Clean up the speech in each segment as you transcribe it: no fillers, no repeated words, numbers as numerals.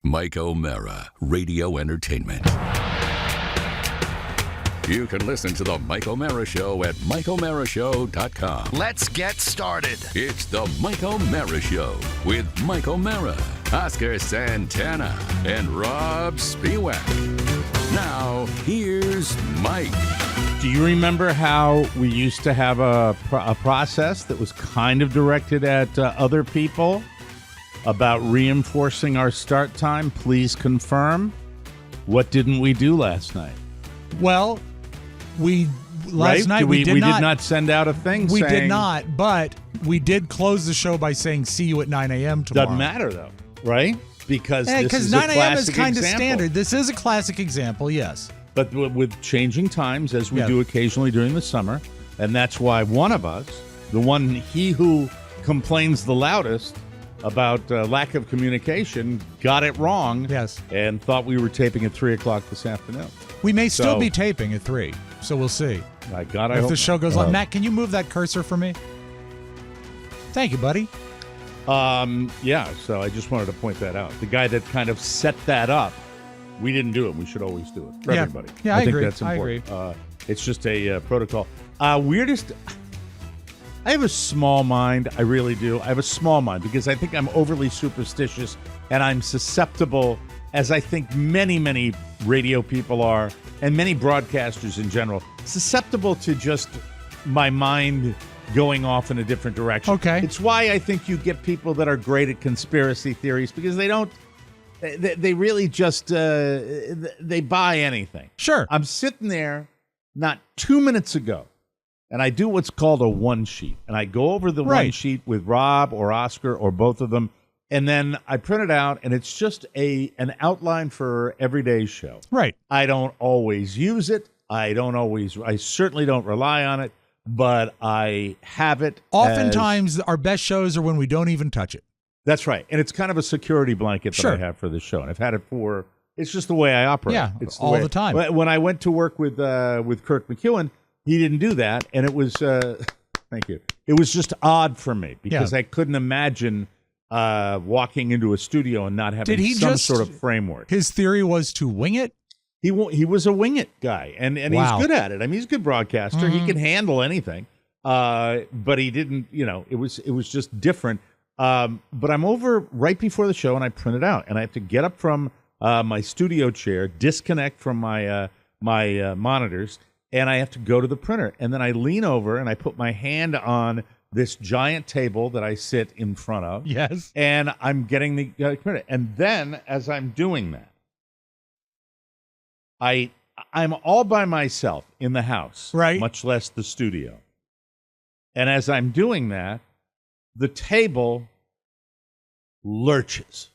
Mike O'Mara, Radio Entertainment. You can listen to the Mike O'Mara Show at MikeO'MaraShow.com. Let's get started. It's the Mike O'Mara Show with Mike O'Mara, Oscar Santana, and Rob Spewak. Now, here's Mike. Do you remember how we used to have a process that was kind of directed at other people about reinforcing our start time? Please confirm. What didn't we do last night? Well, last night we did did not send out a thing We saying, did not, but we did close the show by saying, see you at 9 a.m. tomorrow. Doesn't matter, though, right? Because this is 9 a a.m. is classic kind of example. standard. This is a classic example, yes. But with changing times, as we do occasionally during the summer, and that's why one of us, he who complains the loudest about lack of communication, got it wrong. Yes. And thought we were taping at 3 o'clock this afternoon. We may still be taping at 3, so we'll see. My God, if the show goes on. Matt, can you move that cursor for me? Thank you, buddy. Yeah, so I just wanted to point that out. The guy that kind of set that up, we didn't do it. We should always do it for everybody. Yeah, I think agree. that's important. It's just a protocol. Weirdest... I have a small mind. I really do. I have a small mind because I think I'm overly superstitious and I'm susceptible, as I think many, many radio people are, and many broadcasters in general, susceptible to just my mind going off in a different direction. Okay. It's why I think you get people that are great at conspiracy theories because they really just, they buy anything. Sure. I'm sitting there not 2 minutes ago, and I do what's called a one sheet. And I go over the one sheet with Rob or Oscar or both of them, and then I print it out, and it's just an outline for everyday's show. Right. I don't always use it. I certainly don't rely on it, but I have it. Oftentimes, our best shows are when we don't even touch it. That's right. And it's kind of a security blanket that I have for the show. And I've had it it's just the way I operate. Yeah, it's all the time. When I went to work with Kirk McEwen, he didn't do that. And it was, thank you. It was just odd for me because I couldn't imagine walking into a studio and not having some sort of framework. His theory was to wing it? He was a wing it guy, and he's good at it. I mean, he's a good broadcaster. Mm-hmm. He can handle anything, but he didn't. It was just different. But I'm over right before the show, and I print it out, and I have to get up from my studio chair, disconnect from my monitors, and I have to go to the printer. And then I lean over, and I put my hand on this giant table that I sit in front of. Yes. And I'm getting the printer. And then, as I'm doing that, I'm all by myself in the house, right? Much less the studio. And as I'm doing that, the table lurches.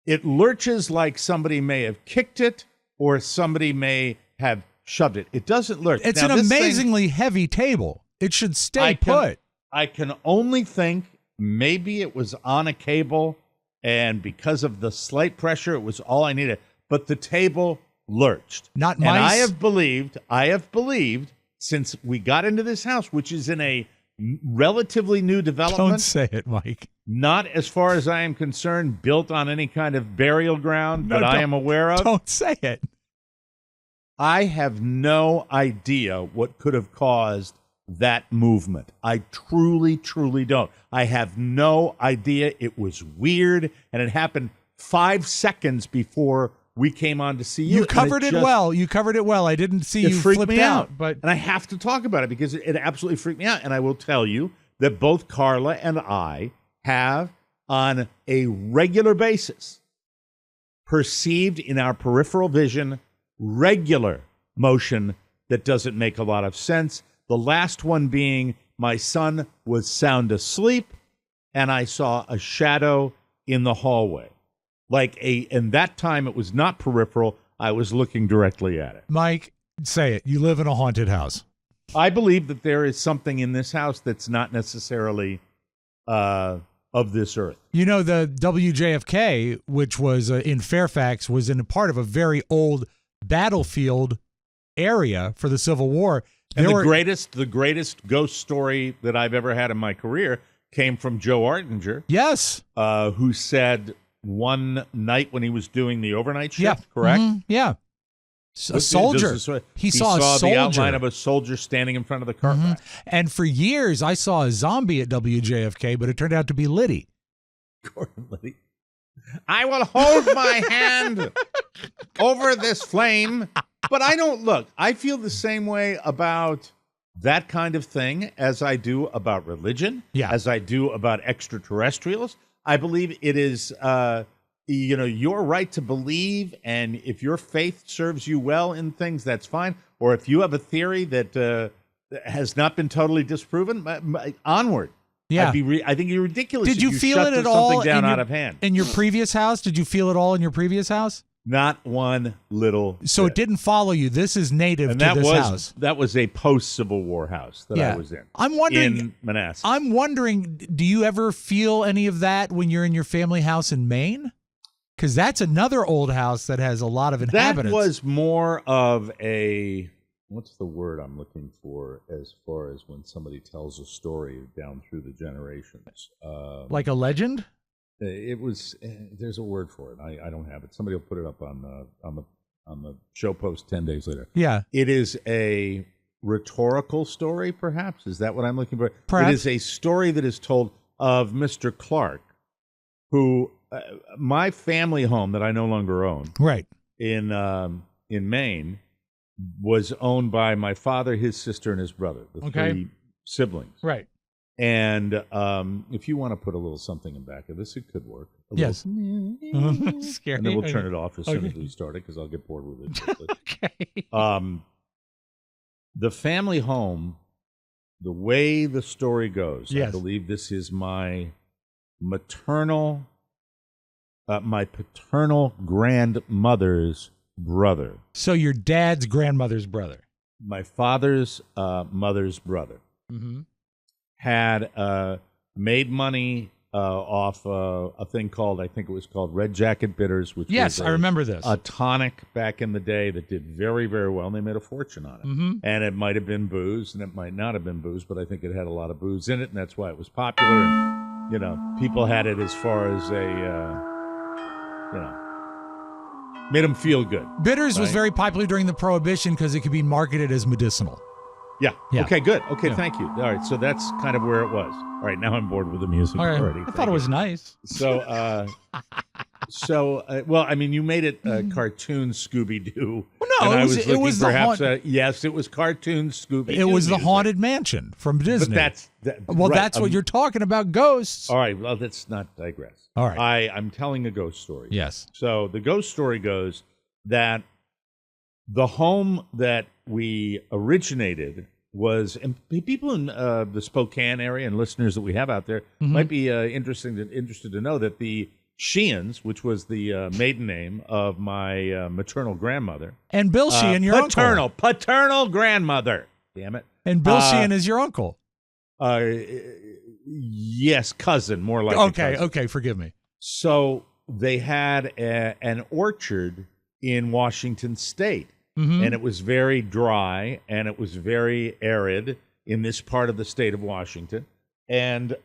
It lurches like somebody may have kicked it or somebody may have shoved it. It doesn't lurch. It's an amazingly heavy table. It should stay put. I can only think maybe it was on a cable, and because of the slight pressure, it was all I needed. But the table lurched. Not mice. And I have believed since we got into this house, which is in a relatively new development. Don't say it, Mike. Not, as far as I am concerned, built on any kind of burial ground that I am aware of. Don't say it. I have no idea what could have caused that movement. I truly, truly don't. I have no idea. It was weird, and it happened 5 seconds before we came on to see you. You covered it well. You covered it well. I didn't see you flipped me out. And I have to talk about it because it absolutely freaked me out. And I will tell you that both Carla and I have, on a regular basis, perceived in our peripheral vision regular motion that doesn't make a lot of sense. The last one being my son was sound asleep, and I saw a shadow in the hallway. And that time it was not peripheral. I was looking directly at it. Mike, say it. You live in a haunted house. I believe that there is something in this house that's not necessarily of this earth. You know, the WJFK, which was in Fairfax, was in a part of a very old battlefield area for the Civil War. And the greatest ghost story that I've ever had in my career came from Joe Artinger. Yes. Who said one night when he was doing the overnight shift, correct? Yeah. A soldier. He saw a soldier. The outline of a soldier standing in front of the cart rack. And for years, I saw a zombie at WJFK, but it turned out to be Liddy. Gordon Liddy. I will hold my hand over this flame. But I don't look. I feel the same way about that kind of thing as I do about religion, as I do about extraterrestrials. I believe it is your right to believe, and if your faith serves you well in things, that's fine. Or if you have a theory that has not been totally disproven, onward. Yeah, I think you're ridiculous. Did you if feel shut it at all something down out of hand in your previous house? Did you feel it all in your previous house? Not one little. So bit. It didn't follow you. This is native to this house. That was a post-Civil War house that I was in. I'm wondering in Manassas. I'm wondering, do you ever feel any of that when you're in your family house in Maine? Because that's another old house that has a lot of inhabitants. That was more of a, what's the word I'm looking for as far as when somebody tells a story down through the generations? Like a legend? It was. There's a word for it. I don't have it. Somebody will put it up on the show post 10 days later. Yeah. It is a rhetorical story, perhaps. Is that what I'm looking for? Perhaps. It is a story that is told of Mr. Clark, who my family home that I no longer own, right, in Maine, was owned by my father, his sister, and his brother, the three siblings. Right. And if you want to put a little something in back of this, it could work. Yes. Scary. And then we'll turn it off as soon as we start it because I'll get bored with it. Okay. The family home, the way the story goes, I believe this is my paternal grandmother's brother. So your dad's grandmother's brother. My father's mother's brother. Mm-hmm. Had made money off a thing called, I think it was called Red Jacket Bitters, which was I remember this. A tonic back in the day that did very, very well, and they made a fortune on it. Mm-hmm. And it might have been booze, and it might not have been booze, but I think it had a lot of booze in it, and that's why it was popular. And, people had it as far as made them feel good. Bitters was very popular during the Prohibition because it could be marketed as medicinal. Yeah. Okay, good. Okay, thank you. All right, so that's kind of where it was. All right, now I'm bored with the music already. I thought it was nice. So, well, I mean, you made it cartoon Scooby-Doo. Well, no, it was perhaps, yes, it was cartoon Scooby-Doo. It was the Haunted Mansion from Disney. But that's what you're talking about, ghosts. All right, well, let's not digress. All right. I'm telling a ghost story. Yes. So the ghost story goes that the home that we originated was, and people in the Spokane area and listeners that we have out there might be interested to know that the Sheehan's, which was the maiden name of my maternal grandmother, and Bill Sheehan, your uncle, paternal grandmother. Damn it! And Bill Sheehan is your uncle. Yes, cousin, more like okay. Forgive me. So they had an orchard in Washington State. Mm-hmm. And it was very dry, and it was very arid in this part of the state of Washington. And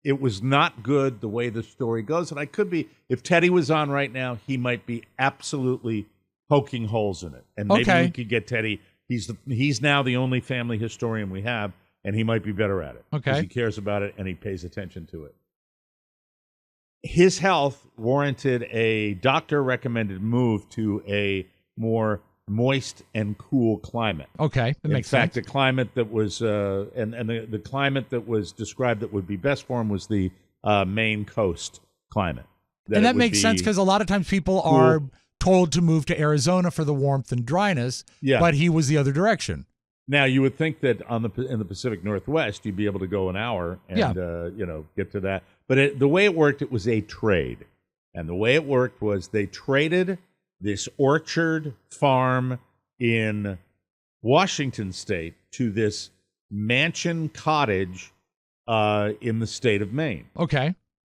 it was not good the way the story goes. And I could be, if Teddy was on right now, he might be absolutely poking holes in it. And maybe we could get Teddy. He's now the only family historian we have, and he might be better at it. Because he cares about it and he pays attention to it. His health warranted a doctor-recommended move to a more moist and cool climate. Okay, that makes sense. In fact, the climate that was the climate that was described that would be best for him was the Maine coast climate. And that makes sense because a lot of times people are told to move to Arizona for the warmth and dryness. Yeah. But he was the other direction. Now you would think that in the Pacific Northwest you'd be able to go an hour and get to that. But the way it worked, it was a trade, and the way it worked was they traded this orchard farm in Washington State to this mansion cottage in the state of Maine. Okay.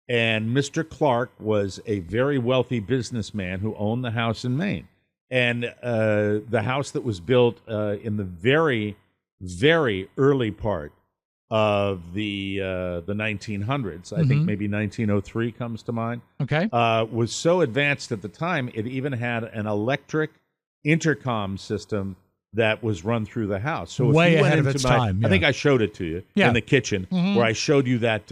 And Mr. Clark was a very wealthy businessman who owned the house in Maine. And the house that was built in the very, very early part of the 1900s. I think maybe 1903 comes to mind. Okay. Was so advanced at the time, it even had an electric intercom system that was run through the house. So if way you went ahead of into its my, time. Yeah. I think I showed it to you Yeah. in the kitchen, where I showed you that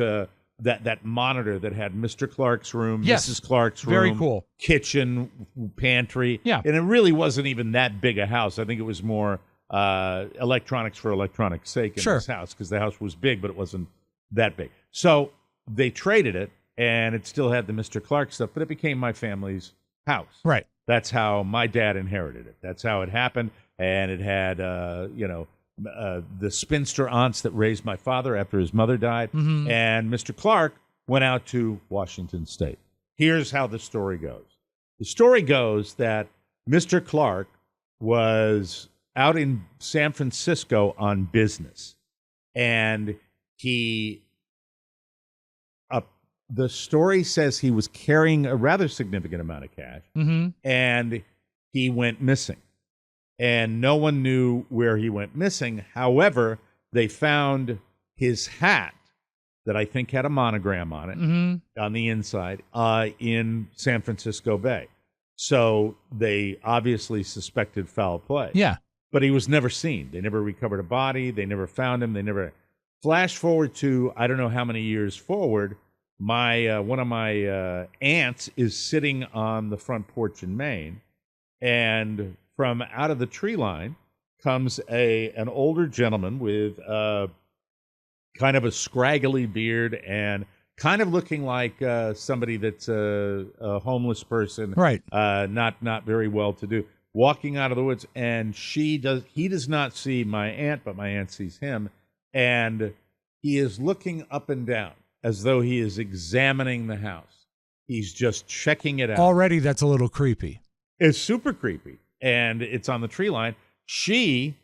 that monitor that had Mr. Clark's room, Yes. Mrs. Clark's room, Very cool. kitchen, pantry. Yeah. And it really wasn't even that big a house. I think it was more electronics for electronics' sake in Sure. this house, because the house was big, but it wasn't that big. So they traded it, and it still had the Mr. Clark stuff, but it became my family's house. Right. That's how my dad inherited it. That's how it happened. And it had, the spinster aunts that raised my father after his mother died. And Mr. Clark went out to Washington State. Here's how the story goes. The story goes that Mr. Clark was out in San Francisco on business. And the story says he was carrying a rather significant amount of cash, and he went missing. And no one knew where he went missing. However, they found his hat that I think had a monogram on it on the inside in San Francisco Bay. So they obviously suspected foul play. Yeah. But he was never seen. They never recovered a body. They never found him. They never. Flash forward to, I don't know how many years forward, one of my aunts is sitting on the front porch in Maine, and from out of the tree line comes an older gentleman with kind of a scraggly beard and kind of looking like somebody that's a homeless person, Right. Not very well to do, walking out of the woods. And he does not see my aunt, but my aunt sees him, and he is looking up and down as though he is examining the house. He's just checking it out. Already that's a little creepy. It's super creepy. And it's on the tree line. She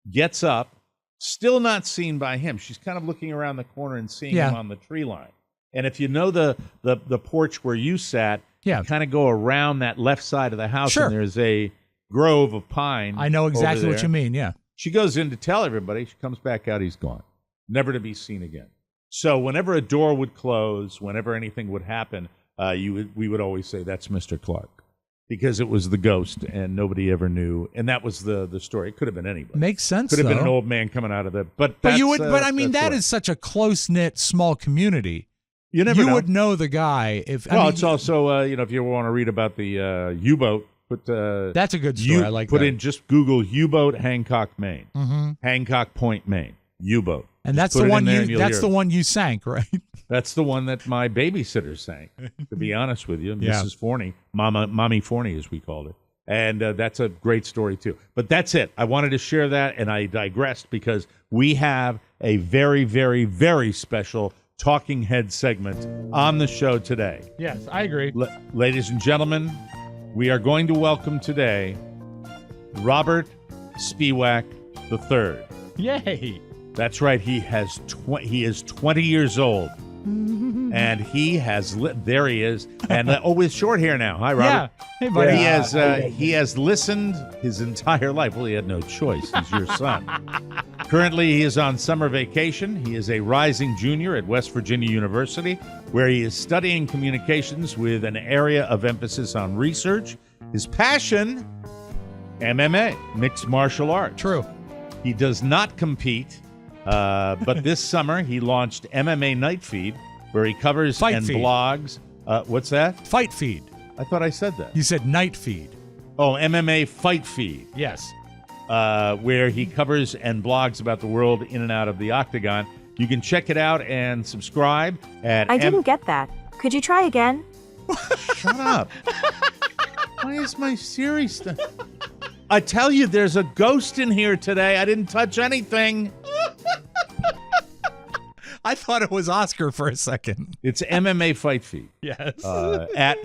gets up, still not seen by him. She's kind of looking around the corner and seeing him on the tree line. And if you know the porch where you sat, you kind of go around that left side of the house, Sure. and there's a grove of pine. I know exactly over what you there. mean, yeah. She goes in to tell everybody. She comes back out. He's gone, never to be seen again. So whenever a door would close, whenever anything would happen, we would always say, that's Mr. Clark, because it was the ghost and nobody ever knew. And that was the story. It could have been anybody. Makes sense, Could have been though. an old man coming out of the. But you would. But I mean, that's that what- is such a close knit, small community. You never You know. would know the guy if. Well, I mean, it's also if you want to read about the U-boat, put that's a good story. I like put that. in just Google U-boat Hancock, Maine, Hancock Point, Maine, U-boat. And Just that's put the it in one there you. and you'll That's hear the it. one you sank, right? That's the one that my babysitter sang. To be honest with you, Yeah. Mrs. Forney, Mommy Forney, as we called it. And that's a great story, too. But that's it. I wanted to share that, and I digressed because we have a very, very, very special talking head segment on the show today. Yes, I agree. Ladies and gentlemen, we are going to welcome today Robert Spewak III. Yay! That's right. He is 20 years old. And he has there he is, and with short hair now. Hi, Robert. Yeah. Hey, buddy. He has listened his entire life. Well, he had no choice. He's your son. Currently, he is on summer vacation. He is a rising junior at West Virginia University, where he is studying communications with an area of emphasis on research. His passion, MMA, mixed martial arts. True. He does not compete. But this summer, he launched MMA Night Feed, where he covers Fight and Feed. blogs. What's that? Fight Feed. I thought I said that. You said Night Feed. Oh, MMA Fight Feed, Yes. where he covers and blogs about the world in and out of the octagon. You can check it out and subscribe at. I didn't get that. Could you try again? Shut up. Why is my Siri stuff? I tell you, there's a ghost in here today. I didn't touch anything. I thought it was Oscar for a second. It's MMA Fight Feed. Yes. At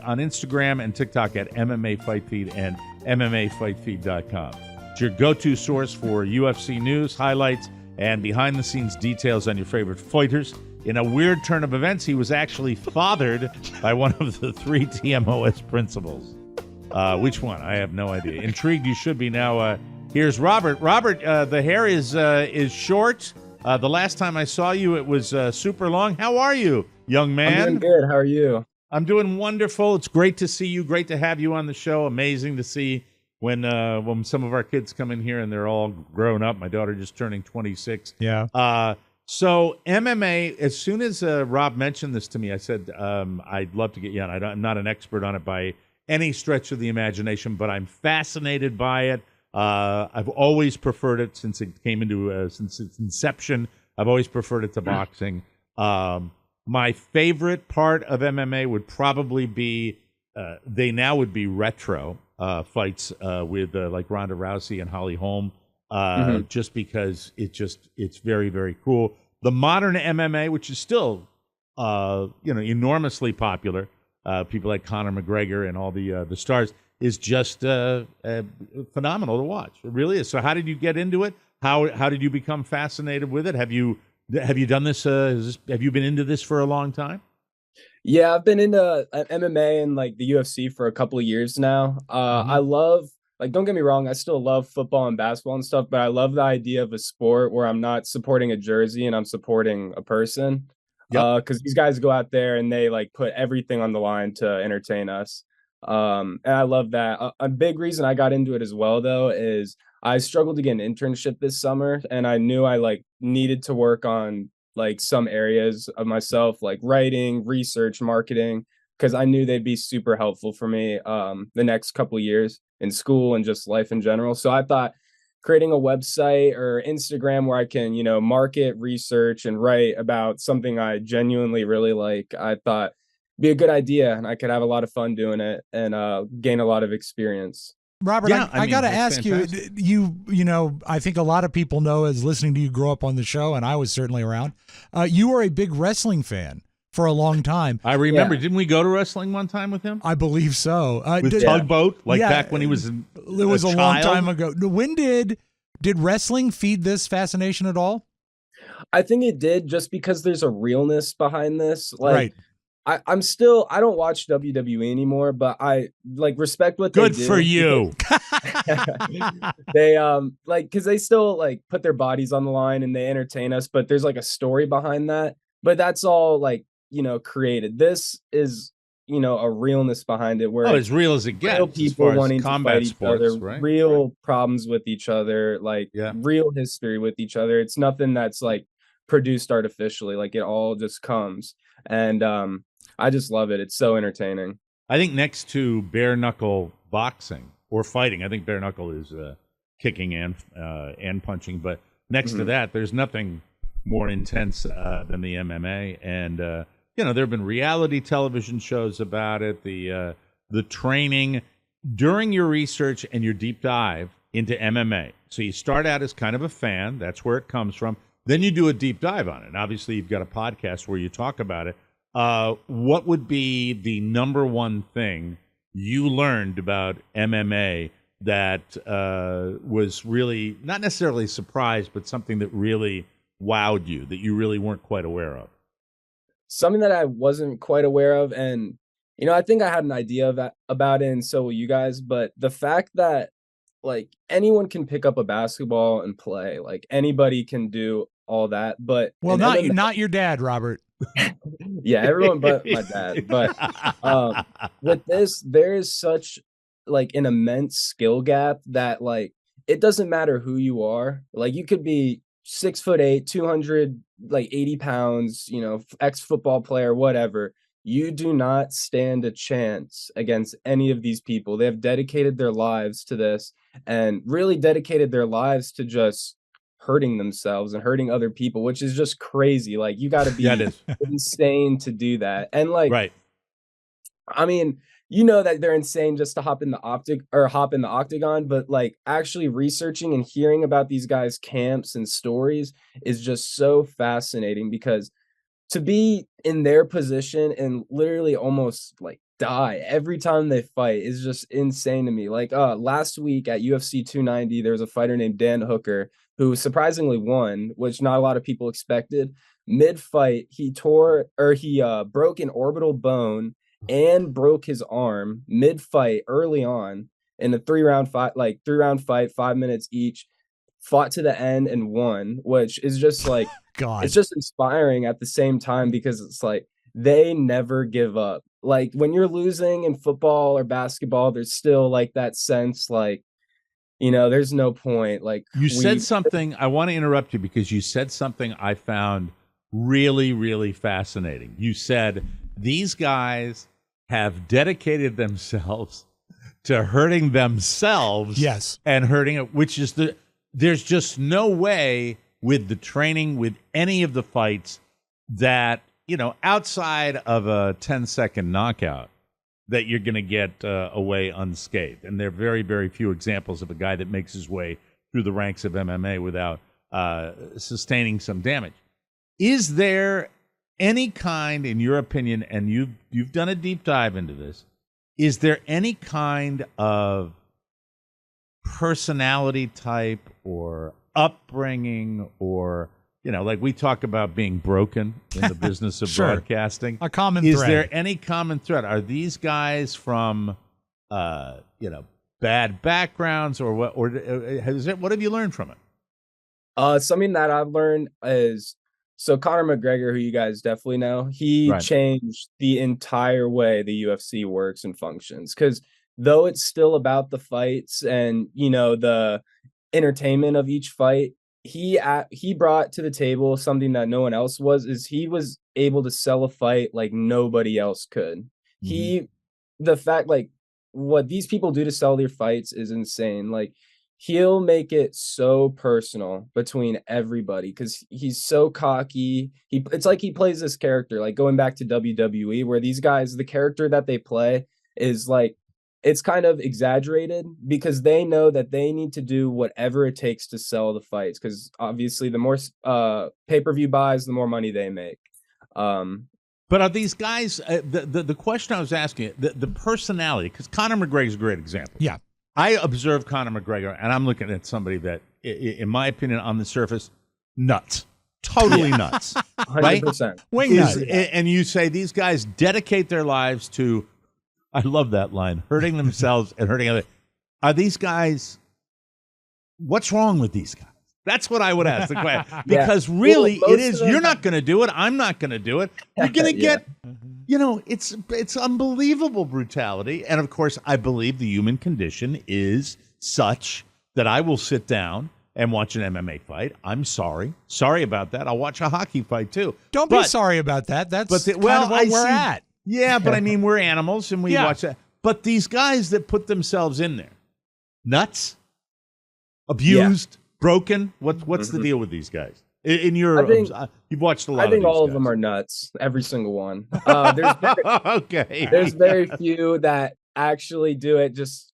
on Instagram and TikTok at MMA Fight Feed and MMAFightFeed.com. It's your go-to source for UFC news, highlights, and behind-the-scenes details on your favorite fighters. In a weird turn of events, he was actually fathered by one of the 3 TMOS principals. Which one? I have no idea. Intrigued you should be now. Here's Robert. Robert, the hair is short The last time I saw you, it was super long. How are you, young man? I'm doing good. How are you? I'm doing wonderful. It's great to see you. Great to have you on the show. Amazing to see when some of our kids come in here and they're all grown up. My daughter just turning 26. Yeah. So MMA, as soon as Rob mentioned this to me, I said, I'd love to get you on. I'm not an expert on it by any stretch of the imagination, but I'm fascinated by it. I've always preferred it since it came into since its inception. I've always preferred it to boxing. My favorite part of MMA would probably be they now would be retro fights with like Ronda Rousey and Holly Holm, just because it's very, very cool. The modern MMA, which is still enormously popular, people like Conor McGregor and all the stars, is just phenomenal to watch. It really is. So how did you get into it? How did you become fascinated with it? Have you done this? Have you been into this for a long time? Yeah, I've been into MMA and like the UFC for a couple of years now. I love, like, don't get me wrong, I still love football and basketball and stuff, but I love the idea of a sport where I'm not supporting a jersey and I'm supporting a person. Because these guys go out there and they like put everything on the line to entertain us. And I love that. A big reason I got into it as well, though, is I struggled to get an internship this summer, and I knew I like needed to work on like some areas of myself, like writing, research, marketing, because I knew they'd be super helpful for me the next couple of years in school and just life in general. So I thought creating a website or Instagram where I can, market, research, and write about something I genuinely really like, I thought be a good idea, and I could have a lot of fun doing it and gain a lot of experience. Robert, Yeah, I got to ask fantastic. you, I think a lot of people know as listening to you grow up on the show, and I was certainly around. You were a big wrestling fan for a long time. I remember. Yeah. Didn't we go to wrestling one time with him? I believe so. With Tugboat, back when he was it was a long child? time ago. When did wrestling feed this fascination at all? I think it did, just because there's a realness behind this. Like, Right. I don't watch WWE anymore, but I like respect what Good they do. for you. They because they still like put their bodies on the line and they entertain us, but there's like a story behind that. But that's all like, created. This is, a realness behind it where As real as it gets. real as people far as wanting to combat fight each sports, other, right? real problems with each other, like real history with each other. It's nothing that's like produced artificially. Like, it all just comes. And I just love it. It's so entertaining. I think next to bare knuckle boxing or fighting, I think bare knuckle is kicking and punching. But next to that, there's nothing more intense than the MMA. And there have been reality television shows about it. The training during your research and your deep dive into MMA. So you start out as kind of a fan. That's where it comes from. Then you do a deep dive on it. And obviously, you've got a podcast where you talk about it. What would be the number one thing you learned about MMA that was really not necessarily a surprise, but something that really wowed you, that you really weren't quite aware of? Something that I wasn't quite aware of, and I think I had an idea about it, and so will you guys. But the fact that like anyone can pick up a basketball and play, like anybody can do all that. But Well, in not your dad, Robert. yeah, everyone but my dad. But with this, there is such like an immense skill gap that like it doesn't matter who you are. Like, you could be 6'8", 280 pounds, ex-football player, whatever. You do not stand a chance against any of these people. They have dedicated their lives to this and really dedicated their lives to just hurting themselves and hurting other people, which is just crazy. Like, you got to be insane to do that. And like, Right. I mean, that they're insane just to hop in the octagon, but like actually researching and hearing about these guys' camps and stories is just so fascinating, because to be in their position and literally almost like die every time they fight is just insane to me. Like last week at UFC 290, there was a fighter named Dan Hooker who surprisingly won, which not a lot of people expected. Mid-fight, he broke an orbital bone and broke his arm mid-fight early on in a three-round fight, 5 minutes each. fought to the end and won, which is just like, God. it's just inspiring at the same time because it's like they never give up. Like when you're losing in football or basketball, there's still like that sense like, there's no point. Like You said something, I want to interrupt you because you said something I found really, really fascinating. You said these guys have dedicated themselves to hurting themselves. Yes. And hurting it, which is there's just no way with the training, with any of the fights that, outside of a 10-second knockout, that you're going to get away unscathed. And there are very, very few examples of a guy that makes his way through the ranks of MMA without sustaining some damage. Is there any kind, in your opinion, and you've done a deep dive into this, is there any kind of personality type or upbringing or, like we talk about being broken in the business of Sure. broadcasting? A common Is thread. there any common thread? Are these guys from, bad backgrounds or what? Or what have you learned from it? Something that I've learned is, so Conor McGregor, who you guys definitely know, he Right. changed the entire way the UFC works and functions. Because though it's still about the fights and the entertainment of each fight, he brought to the table something that no one else was. Is he was able to sell a fight like nobody else could. The fact like what these people do to sell their fights is insane. Like he'll make it so personal between everybody because he's so cocky. It's like he plays this character, like going back to WWE, where these guys, the character that they play is like, it's kind of exaggerated because they know that they need to do whatever it takes to sell the fights. Because obviously, the more pay-per-view buys, the more money they make. But are these guys, the question I was asking, the personality, because Conor McGregor is a great example. Yeah. I observe Conor McGregor, and I'm looking at somebody that, in my opinion, on the surface, nuts. Totally nuts. 100%. Wing nut. And you say these guys dedicate their lives to, I love that line, hurting themselves and hurting others. Are these guys, what's wrong with these guys? That's what I would ask the question. Because really, Well, it is, you're not going to do it. I'm not going to do it. You're going to Yeah. get, it's unbelievable brutality. And of course, I believe the human condition is such that I will sit down and watch an MMA fight. I'm sorry. Sorry about that. I'll watch a hockey fight too. Don't be sorry about that. That's kind of where we're at. Yeah, but I mean, we're animals and we Yeah. watch that. But these guys that put themselves in there, nuts, abused, broken. What's the deal with these guys? In your, I think- you've watched a lot. I think of these all of guys. them are nuts. Every single one. Okay. There's very few that actually do it just,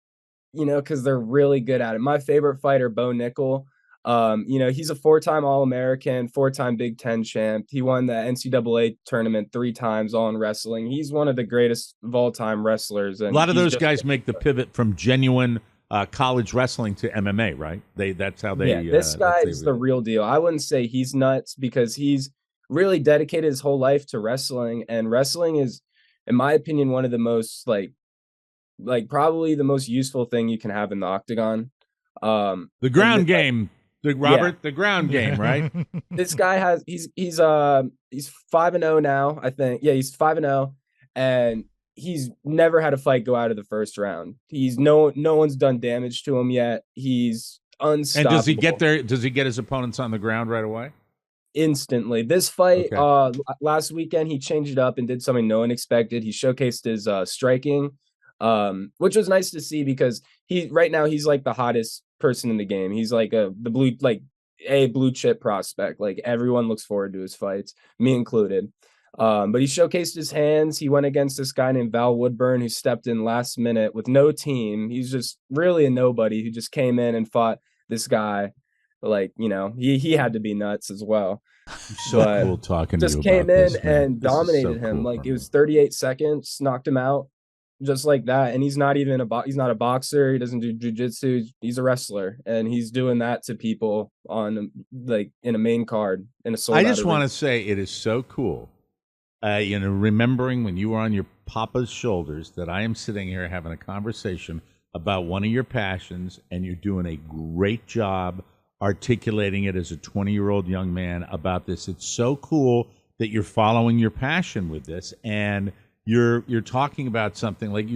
because they're really good at it. My favorite fighter, Bo Nickel, he's a 4-time All-American, 4-time Big Ten champ. He won the NCAA tournament 3 times, all in wrestling. He's one of the greatest of all time wrestlers. And A lot of he's those just- guys make the pivot from genuine college wrestling to MMA, right? That's how they. Yeah, this guy is the real deal. I wouldn't say he's nuts because he's really dedicated his whole life to wrestling, and wrestling is, in my opinion, one of the most like probably the most useful thing you can have in the octagon. The ground game, the ground game, right? This guy has he's 5-0 now, I think. Yeah, he's 5-0, and he's never had a fight go out of the first round. No one's done damage to him yet. He's unstoppable. And does he get there? Does he get his opponents on the ground right away? Instantly. This fight Okay. last weekend, he changed it up and did something no one expected. He showcased his striking, which was nice to see because right now he's like the hottest person in the game. He's like a blue chip prospect. Like everyone looks forward to his fights, me included. But he showcased his hands. He went against this guy named Val Woodburn who stepped in last minute with no team. He's just really a nobody who just came in and fought this guy. Like, he had to be nuts as well. So But cool talking to you Just about came in this, man. and This is so dominated him. cool Like for it me. was 38 seconds, knocked him out just like that. And he's not even he's not a boxer. He doesn't do jujitsu. He's a wrestler, and he's doing that to people on in a main card in a sold I out just arena. want to say it is so cool. Remembering when you were on your papa's shoulders, that I am sitting here having a conversation about one of your passions, and you're doing a great job articulating it as a 20-year-old young man about this. It's so cool that you're following your passion with this, and you're talking about something like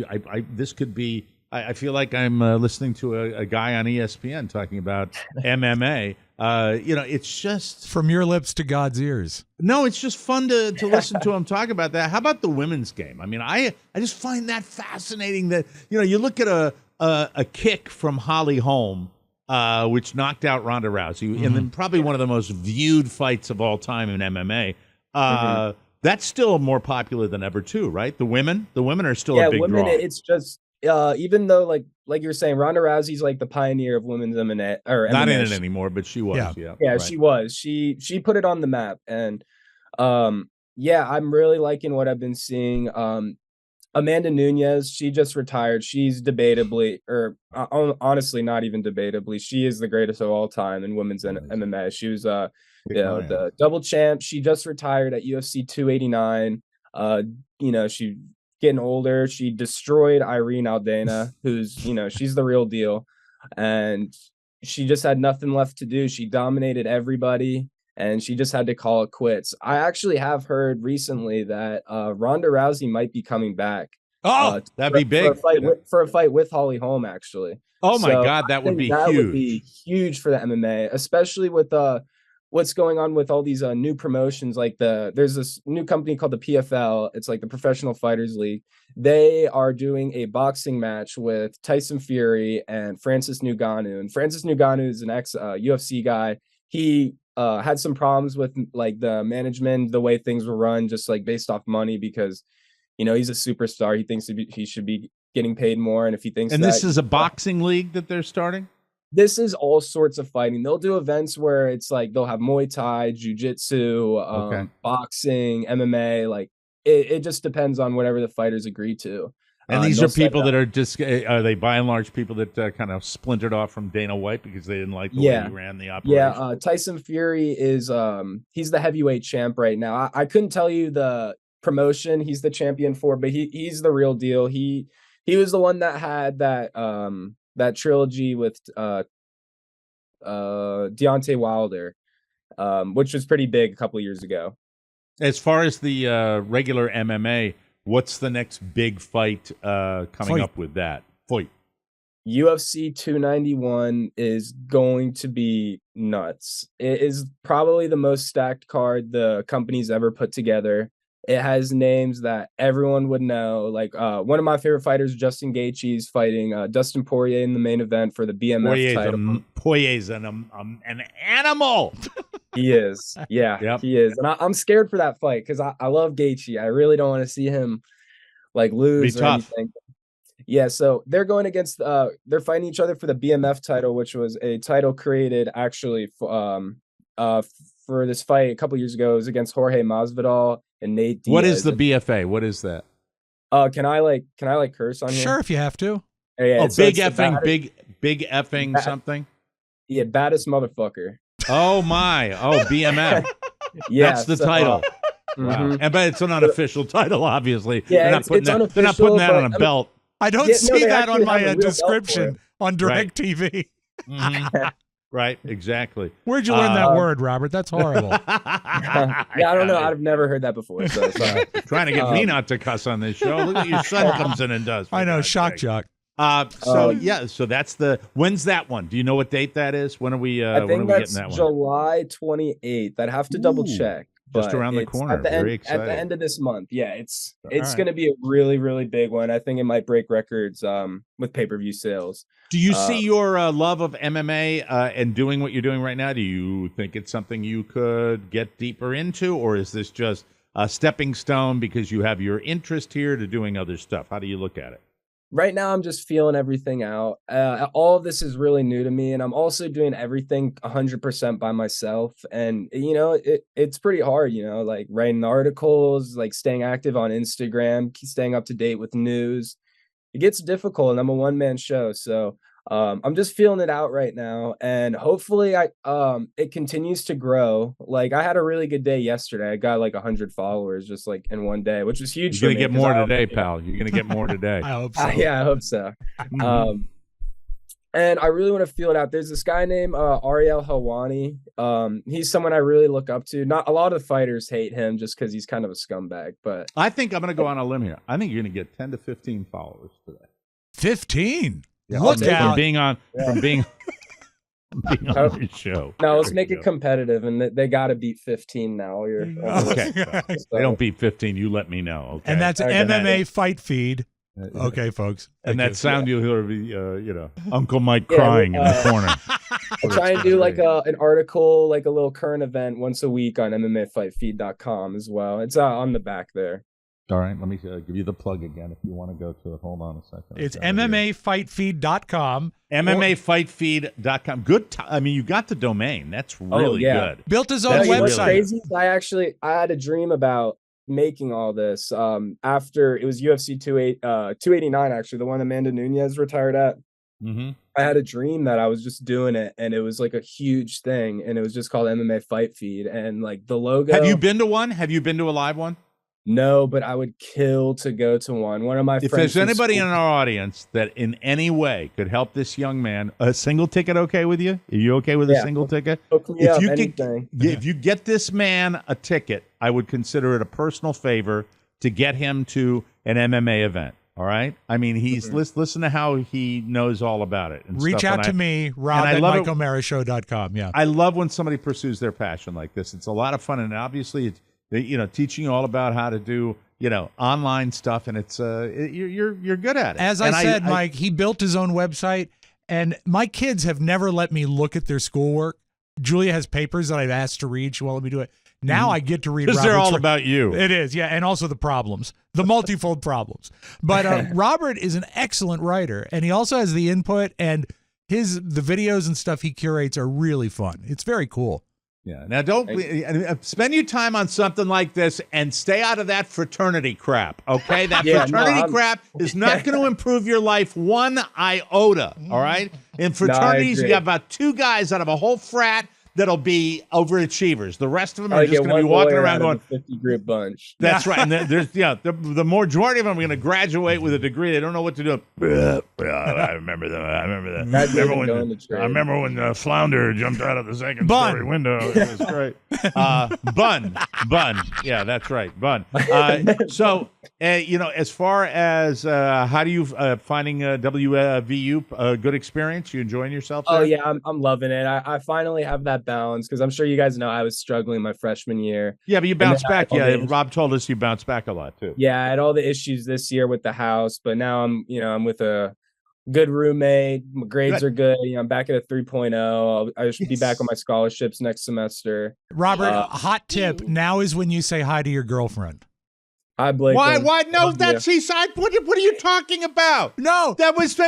this could be. I feel like I'm listening to a guy on ESPN talking about MMA. It's just From your lips to God's ears. no, it's just fun to listen to him talk about that. How about the women's game? I mean, I just find that fascinating. That you look at a kick from Holly Holm, which knocked out Ronda Rousey, and then probably one of the most viewed fights of all time in MMA. That's still more popular than ever, too, right? The women are still a big draw. It's just even though like you're saying, Ronda Rousey's like the pioneer of women's MMA or not MMA. in it anymore, but she was. Yeah, right. she was. She put it on the map, and I'm really liking what I've been seeing. Amanda Nunes, she just retired. She's debatably, or honestly, not even debatably, she is the greatest of all time in women's MMA. She was the double champ. She just retired at UFC 289. She getting older. She destroyed Irene Aldana, who's she's the real deal, and she just had nothing left to do. She dominated everybody, and she just had to call it quits. I actually have heard recently that Ronda Rousey might be coming back. That'd be big for a fight with Holly Holm, actually. Oh my God, that would be huge. That would be huge for the MMA, especially with what's going on with all these new promotions. Like there's this new company called the PFL. It's like the Professional Fighters League. They are doing a boxing match with Tyson Fury and Francis Ngannou. And Francis Ngannou is an ex UFC guy. He had some problems with like the management, the way things were run, just like based off money, because he's a superstar. He thinks he should be getting paid more, and if he thinks this is a boxing league that they're starting. This is all sorts of fighting. They'll do events where it's like they'll have Muay Thai, Jiu-Jitsu, boxing, MMA. Like it just depends on whatever the fighters agree to. And these are people that are just, are they by and large people that kind of splintered off from Dana White because they didn't like the way he ran the operation? Yeah, Tyson Fury is, he's the heavyweight champ right now. I couldn't tell you the promotion he's the champion for, but he's the real deal. He was the one that had that trilogy with Deontay Wilder, which was pretty big a couple of years ago. As far as the regular MMA, what's the next big fight coming up with that? Fight. UFC 291 is going to be nuts. It is probably the most stacked card the company's ever put together. It has names that everyone would know. Like one of my favorite fighters, Justin Gaethje, is fighting Dustin Poirier in the main event for the BMF title. Poirier's an animal. He is. Yeah, he is. And I'm scared for that fight because I love Gaethje. I really don't want to see him like lose or anything. Yeah, so they're going against they're fighting each other for the BMF title, which was a title created actually for this fight a couple years ago. It was against Jorge Masvidal and Nate Diaz. What is the BFA? What is that? Can I curse on here? Sure, if you have to. Yeah, big effing something. Yeah, baddest motherfucker. Oh my! Oh, BMF. Yeah, that's the title. Wow. But it's an unofficial title, obviously. Yeah, they're not putting that on a belt. I don't see that on my description on DirecTV. Mm-hmm. Right, exactly. Where'd you learn that word, Robert? That's horrible. I don't know. I've never heard that before. So sorry. Trying to get me not to cuss on this show. Look at your son comes in and does. I know, shock jock. So that's when's that one? Do you know what date that is? When are we I think getting that one? July 28th. I'd have to double check. Just around the corner. Very exciting. At the end of this month. Yeah, it's going to be a really, really big one. I think it might break records with pay-per-view sales. Do you see your love of MMA and doing what you're doing right now? Do you think it's something you could get deeper into, or is this just a stepping stone because you have your interest here to doing other stuff? How do you look at it? Right now, I'm just feeling everything out. All of this is really new to me, and I'm also doing everything 100% by myself. And, it's pretty hard, like writing articles, like staying active on Instagram, staying up to date with news. It gets difficult, and I'm a one-man show. So I'm just feeling it out right now. And hopefully it continues to grow. Like I had a really good day yesterday. I got like 100 followers just like in one day, which was huge. You're going to get more today, pal. You're going to get more today. I hope so. Yeah, I hope so. and I really want to feel it out. There's this guy named Ariel Helwani. He's someone I really look up to. Not a lot of fighters hate him just because he's kind of a scumbag. But I think I'm going to go on a limb here. I think you're going to get 10 to 15 followers today. 15. Yeah, Look from out. being on your show. No, let's make it competitive, and they got to beat 15 now. Okay. They don't beat 15. You let me know. Okay. And that's Okay. MMA Fight Feed. Okay, folks. And Thank that you. sound you'll hear be, Uncle Mike crying in the corner. I'll try and do like an article, like a little current event once a week on MMAFightFeed.com as well. It's on the back there. All right, let me give you the plug again if you want to go to it. Hold on a second. It's MMAFightFeed.com. MMAFightFeed.com. Good. I mean, you got the domain. That's really good. Built his own That's You know what's website. crazy? I had a dream about making all this after it was UFC 289, actually, the one Amanda Nunes retired at. Mm-hmm. I had a dream that I was just doing it, and it was like a huge thing, and it was just called MMA Fight Feed, and like the logo. Have you been to one? Have you been to a live one? No, but I would kill to go to one. One of my If friends. there's anybody in our audience that in any way could help this young man, a single ticket okay with you? Are you okay with a single ticket? Hook me up, If you anything. if you get this man a ticket, I would consider it a personal favor to get him to an MMA event. All right. I mean, he's listen to how he knows all about it. And Reach stuff. out to me, Rob and I at love it- MikeO'MaraShow.com. Yeah. I love when somebody pursues their passion like this. It's a lot of fun, and obviously, it's teaching you all about how to do online stuff, and it's you're good at it. As I said, Mike, he built his own website, and my kids have never let me look at their schoolwork. Julia has papers that I've asked to read. She won't let me do it. Now I get to read because they're Robert's all about you. It is, yeah, and also the problems, the multifold problems. But Robert is an excellent writer, and he also has the input, and the videos and stuff he curates are really fun. It's very cool. Yeah. Now, don't spend your time on something like this and stay out of that fraternity crap. Okay, that fraternity crap is not going to improve your life one iota. All right. In fraternities, you got about 2 guys out of a whole frat that'll be overachievers. The rest of them are just going to be walking around going 50 group bunch. That's right. And there's the majority of them are going to graduate with a degree. They don't know what to do. I remember that. I remember when Flounder jumped out of the second story window. It was great. Bun. Yeah, that's right. Bun. So, as far as how do you finding WVU a good experience? You enjoying yourself there? Oh yeah, I'm loving it. I finally have that balance because I'm sure you guys know I was struggling my freshman year. Yeah, but you bounced back. Yeah, Rob told us you bounced back a lot too. Yeah, I had all the issues this year with the house, but now I'm with a good roommate. My grades are good. I'm back at a 3.0. I should be back on my scholarships next semester. Robert, hot tip. Now is when you say hi to your girlfriend. Hi, Blake. Why? No, that's Seaside. What are you talking about? No,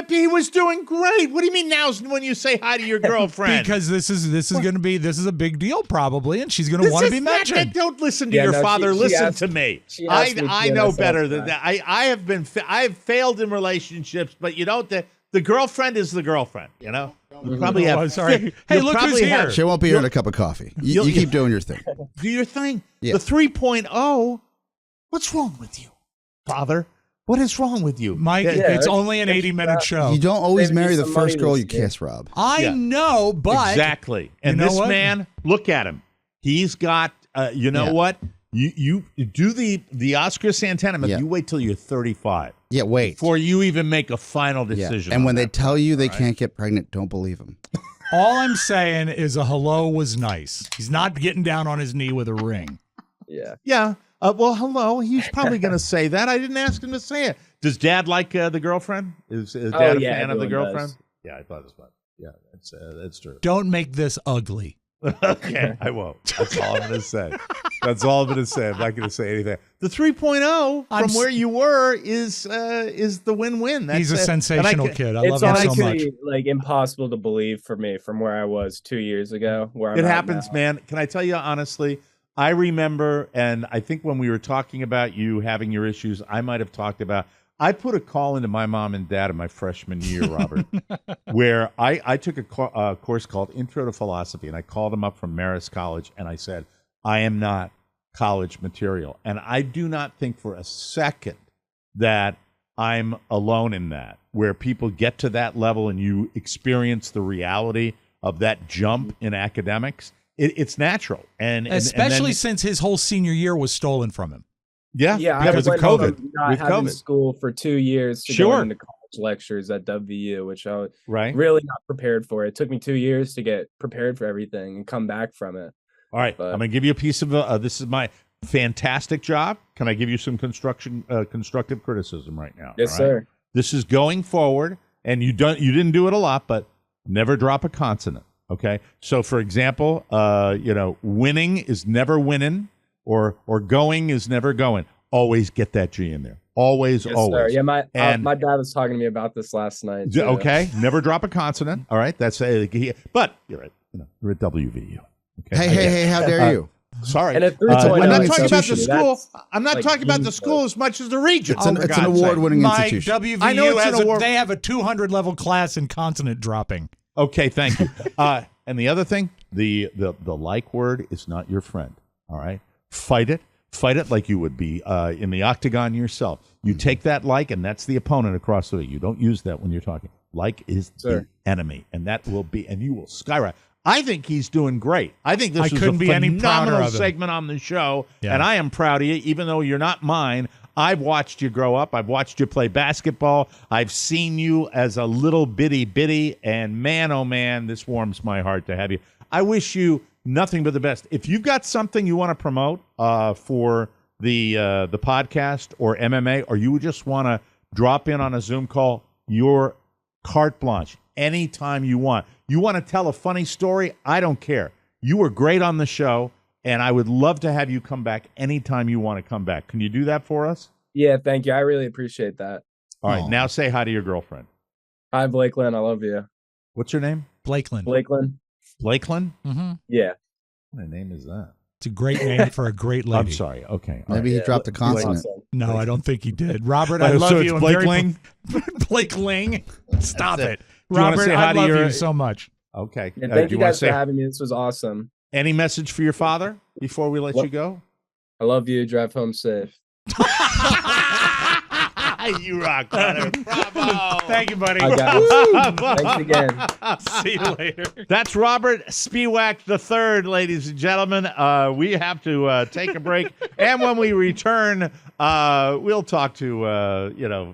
he was doing great. What do you mean now's when you say hi to your girlfriend? because this is a big deal probably, and she's going to want to be mentioned. Don't listen to your father. Listen to me. I know better than that. I have failed in relationships, but the girlfriend is the girlfriend. You probably have. I'm sorry. Hey, look who's here. She won't be here in a cup of coffee. You keep doing your thing. Do your thing. Yeah. The 3.0. What's wrong with you, Father? What is wrong with you, Mike? It's only an 80-minute show. You don't always Maybe marry the some first money girl this you year. kiss, Rob. I know, but exactly. And you know this what? man, look at him. He's got. What? You do the Oscar Santana method. Yeah. You wait till you're 35 Yeah, wait. before you even make a final Yeah. decision. And on when they that. tell you they can't get pregnant, don't believe them. all I'm saying is a hello was nice. He's not getting down on his knee with a ring. Yeah. Well, hello. He's probably going to say that. I didn't ask him to say it. Does Dad like the girlfriend? Is Dad a fan of the girlfriend? Does. Yeah, I thought as much. Yeah, that's true. Don't make this ugly. Okay, I won't. That's all I'm going to say. That's all I'm going to say. I'm not going to say anything. The 3.0 from where you were is the win-win. He's a sensational kid. I love It's him so much. honestly like impossible to believe for me from where I was 2 years ago. It happens, man. Can I tell you honestly? I remember, and I think when we were talking about you having your issues, I might have talked about. I put a call into my mom and dad in my freshman year, Robert, where I took a course called Intro to Philosophy, and I called them up from Marist College, and I said, I am not college material. And I do not think for a second that I'm alone in that, where people get to that level and you experience the reality of that jump in academics. It's natural, and especially then, since his whole senior year was stolen from him. yeah, I because of went COVID. from not With having COVID, school for 2 years to Sure. going into college lectures at WVU, which I was right? really not prepared for. It took me 2 years to get prepared for everything and come back from it. All right, But- I'm going to give you a piece of this is my fantastic job. Can I give you some constructive criticism right now? Yes, all right? sir. This is going forward, and you didn't do it a lot, but never drop a consonant. Okay, so for example, winning is never winning, or going is never going. Always get that G in there. Always, Yes, always. sir. Yeah, my And- dad was talking to me about this last night. too. Okay, never drop a consonant. All right, that's but you're at you're at WVU. Okay? Hey, how dare you? And Sorry. a 3.0 I'm not institution. talking about the school. That's I'm not like talking about the huge, school as much as the region. It's an award-winning Mike, institution. I know WVU it's an has award- they have a 200 level class in consonant dropping. Okay, thank you. And the other thing, the like word is not your friend. All right, fight it like you would be in the octagon yourself. You take that like, and that's the opponent across the way. You don't use that when you're talking. Like is the enemy, and that will be, and you will skyrocket. I think he's doing great. I think this is a phenomenal segment on the show, and I am proud of you, even though you're not mine. I've watched you grow up. I've watched you play basketball. I've seen you as a little bitty, and man, oh man, this warms my heart to have you. I wish you nothing but the best. If you've got something you want to promote for the podcast or MMA, or you just want to drop in on a Zoom call, your carte blanche anytime you want. You want to tell a funny story? I don't care. You were great on the show, and I would love to have you come back anytime you want to come back. Can you do that for us? Yeah, thank you. I really appreciate that. All right, now say hi to your girlfriend. Hi, Blakelyn. I love you. What's her name? Blakelyn. Blakelyn? Mm-hmm. Yeah. What name is that? It's a great name for a great lady. I'm sorry. Okay. All Maybe right. he dropped a consonant. Awesome. No, I don't think he did. Robert, I So love it's you. I'm Blake very- Ling? Blake Ling. Stop That's it. Do you wanna Robert, say hi I to love your- you so much. Okay. And Do thank you wanna guys for having me. This was awesome. any message for your father before we let you go? I love you. Drive home safe. You rock, brother. Bravo. Thank you, buddy. I got it. Thanks again. See you later. That's Robert Spewak III, ladies and gentlemen. We have to take a break, and when we return, we'll talk to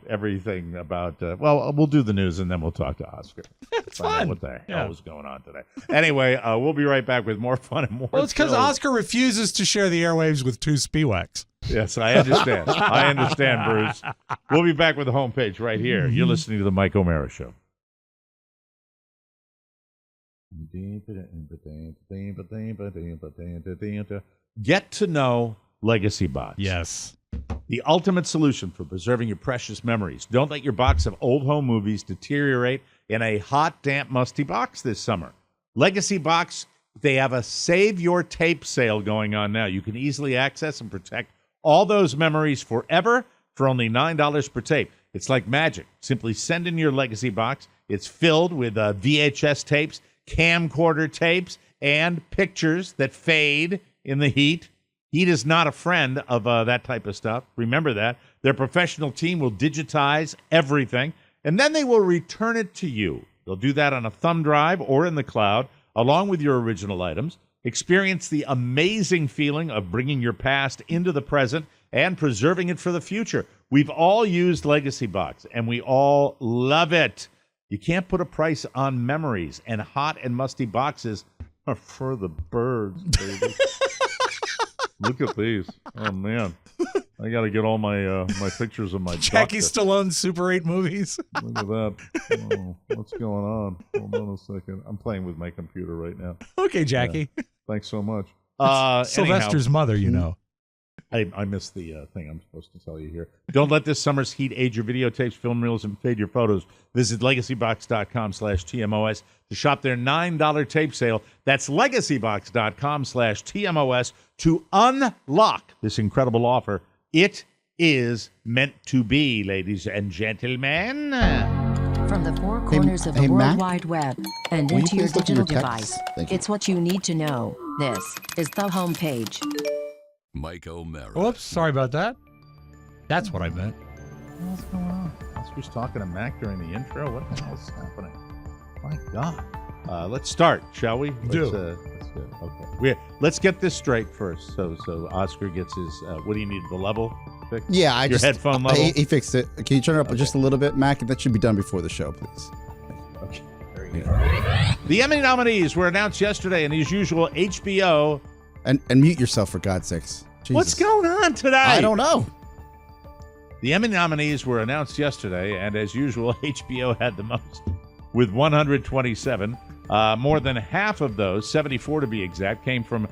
everything about. We'll do the news, and then we'll talk to Oscar. It's Find out fun. what the hell is going on today? Anyway, we'll be right back with more fun and more. Well, it's because thrills. Oscar refuses to share the airwaves with two Spewaks. Yes, I understand. I understand, Bruce. We'll be back with the homepage right here. You're listening to the Mike O'Mara Show. Get to know Legacy Box. Yes. The ultimate solution for preserving your precious memories. Don't let your box of old home movies deteriorate in a hot, damp, musty box this summer. Legacy Box, they have a Save Your Tape sale going on now. You can easily access and protect all those memories forever for only $9 per tape. It's like magic. Simply send in your Legacy Box. It's filled with VHS tapes, camcorder tapes, and pictures that fade in the heat. Heat is not a friend of that type of stuff. Remember that. Their professional team will digitize everything, and then they will return it to you. They'll do that on a thumb drive or in the cloud, along with your original items. Experience the amazing feeling of bringing your past into the present and preserving it for the future. We've all used Legacy Box, and we all love it. You can't put a price on memories, and hot and musty boxes are for the birds, baby. Look at these. Oh, man. I got to get all my my pictures of my Jackie doctor. Stallone's Super 8 movies. Look at that. Oh, what's going on? Hold on a second. I'm playing with my computer right now. Okay, Jackie. Thanks so much. Sylvester's mother, you know. I missed the thing I'm supposed to tell you here. Don't let this summer's heat age your videotapes, film reels, and fade your photos. Visit legacybox.com/TMOS to shop their $9 tape sale. That's legacybox.com/TMOS to unlock this incredible offer. It is meant to be, ladies and gentlemen. From the four corners of the hey, World Matt? Wide Web and Will you into your please look at digital your texts? device. Thank you. It's what you need to know. This is the homepage. Mike O'Mara. Whoops, sorry about that. That's what I meant. the hell's going on? Oscar's talking to Mac during the intro. What the hell's happening? My God. Let's start, shall we? Let's go. Okay. Let's get this straight first. So Oscar gets his. What do you need? The level fixed? Yeah, Your headphone level. He fixed it. Can you turn it up just a little bit, Mac? That should be done before the show, please. Okay. Very good. The Emmy nominees were announced yesterday, and as usual, HBO. And mute yourself for God's sakes. Jesus. What's going on today? I don't know. The Emmy nominees were announced yesterday, and as usual, HBO had the most, with 127. More than half of those, 74 to be exact, came from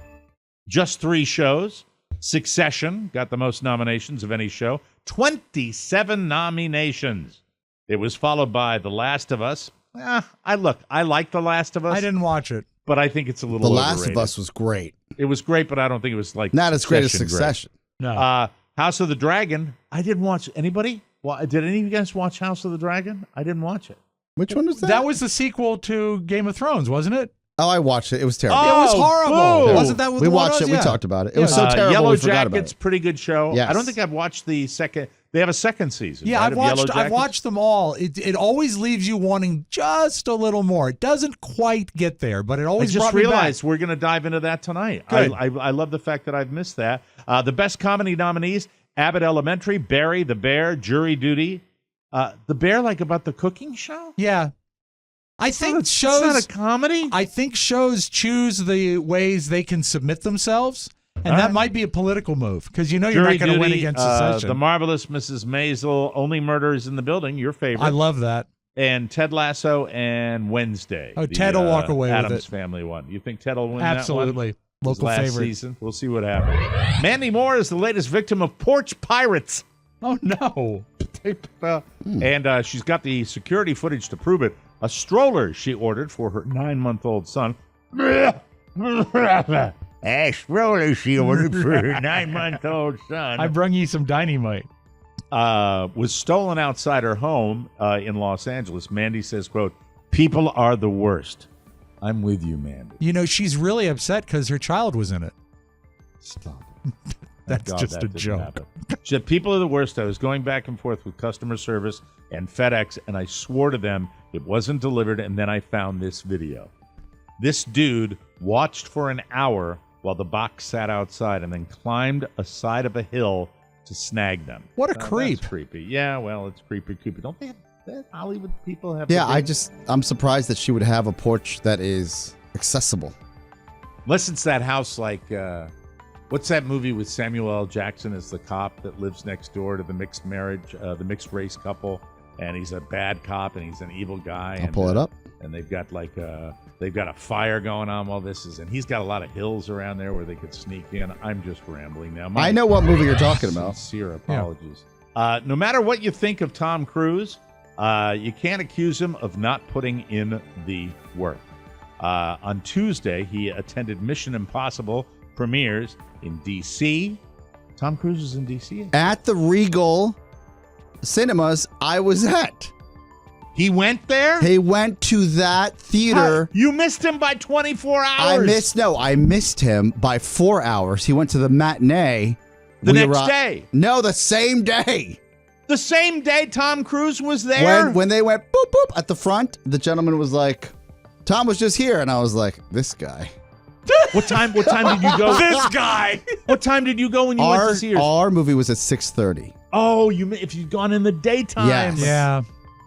just 3 shows. Succession got the most nominations of any show, 27 nominations. It was followed by The Last of Us. I like The Last of Us. I didn't watch it, but I think it's a little The Last overrated. of Us was great. It was great, but I don't think it was like Not as great as Great. Succession. no. House of the Dragon. I didn't watch. Anybody? Well, did any of you guys watch House of the Dragon? I didn't watch it. Which one was that? That was the sequel to Game of Thrones, wasn't it? Oh, I watched it. It was terrible. It was horrible. boo. Wasn't that what we the one watched was? it. We Yeah. talked about it. It was so terrible. Yellow we forgot about Jackets, it. pretty good show. Yes. I don't think I've watched the second. They have a second season. Yeah, right, I've of Yellow watched. I've Jackets? watched them all. It always leaves you wanting just a little more. It doesn't quite get there, but it I always just brought me back. realized we're going to dive into that tonight. Good. I love the fact that I've missed that. The best comedy nominees: Abbott Elementary, Barry, The Bear, Jury Duty. The Bear, like about the cooking show. Yeah, I think It's shows. not a comedy. I think shows choose the ways they can submit themselves, and All that right. might be a political move because you know you're Jury not going to win Duty, against The secession. Marvelous Mrs. Maisel, Only Murders in the Building, your favorite. I love that. And Ted Lasso and Wednesday. Oh, Ted will walk away with Adams it. Family one. You think Ted will win Absolutely, that one? His local last favorite. season. We'll see what happens. Mandy Moore is the latest victim of porch pirates. Oh no! And she's got the security footage to prove it. A stroller she ordered for her 9-month-old son. A stroller she ordered for her 9-month-old son. I brung you some dynamite. Was stolen outside her home in Los Angeles. Mandy says, quote, "People are the worst." I'm with you, Mandy. You know she's really upset because her child was in it. Stop. That's God, just that a didn't joke. happen. She said, "People are the worst. I was going back and forth with customer service and FedEx, and I swore to them it wasn't delivered, and then I found this video. This dude watched for an hour while the box sat outside and then climbed a side of a hill to snag them." What a creep. That's creepy. Yeah, well, it's creepy. Don't they have that? Hollywood people have Yeah, the big- I'm surprised that she would have a porch that is accessible. Unless it's that house like... what's that movie with Samuel L. Jackson as the cop that lives next door to the mixed marriage, the mixed race couple, and he's a bad cop and he's an evil guy. I'll pull it up. And they've got they've got a fire going on while this is, and he's got a lot of hills around there where they could sneak in. I'm just rambling now. I know what movie you're talking about. Sincere apologies. No matter what you think of Tom Cruise, you can't accuse him of not putting in the work. On Tuesday, he attended Mission Impossible premieres in D.C. Tom Cruise is in D.C. At the Regal Cinemas I was at. He went there? He went to that theater. You missed him by 24 hours. I missed him by 4 hours. He went to the matinee. The next day. No, the same day. The same day Tom Cruise was there? When they went boop, boop at the front, the gentleman was like, "Tom was just here." And I was like, this guy. What time did you go? This guy. What time did you go when you went to see yours? Our movie was at 6:30. Oh, if you'd gone in the daytime. Yes. Yeah.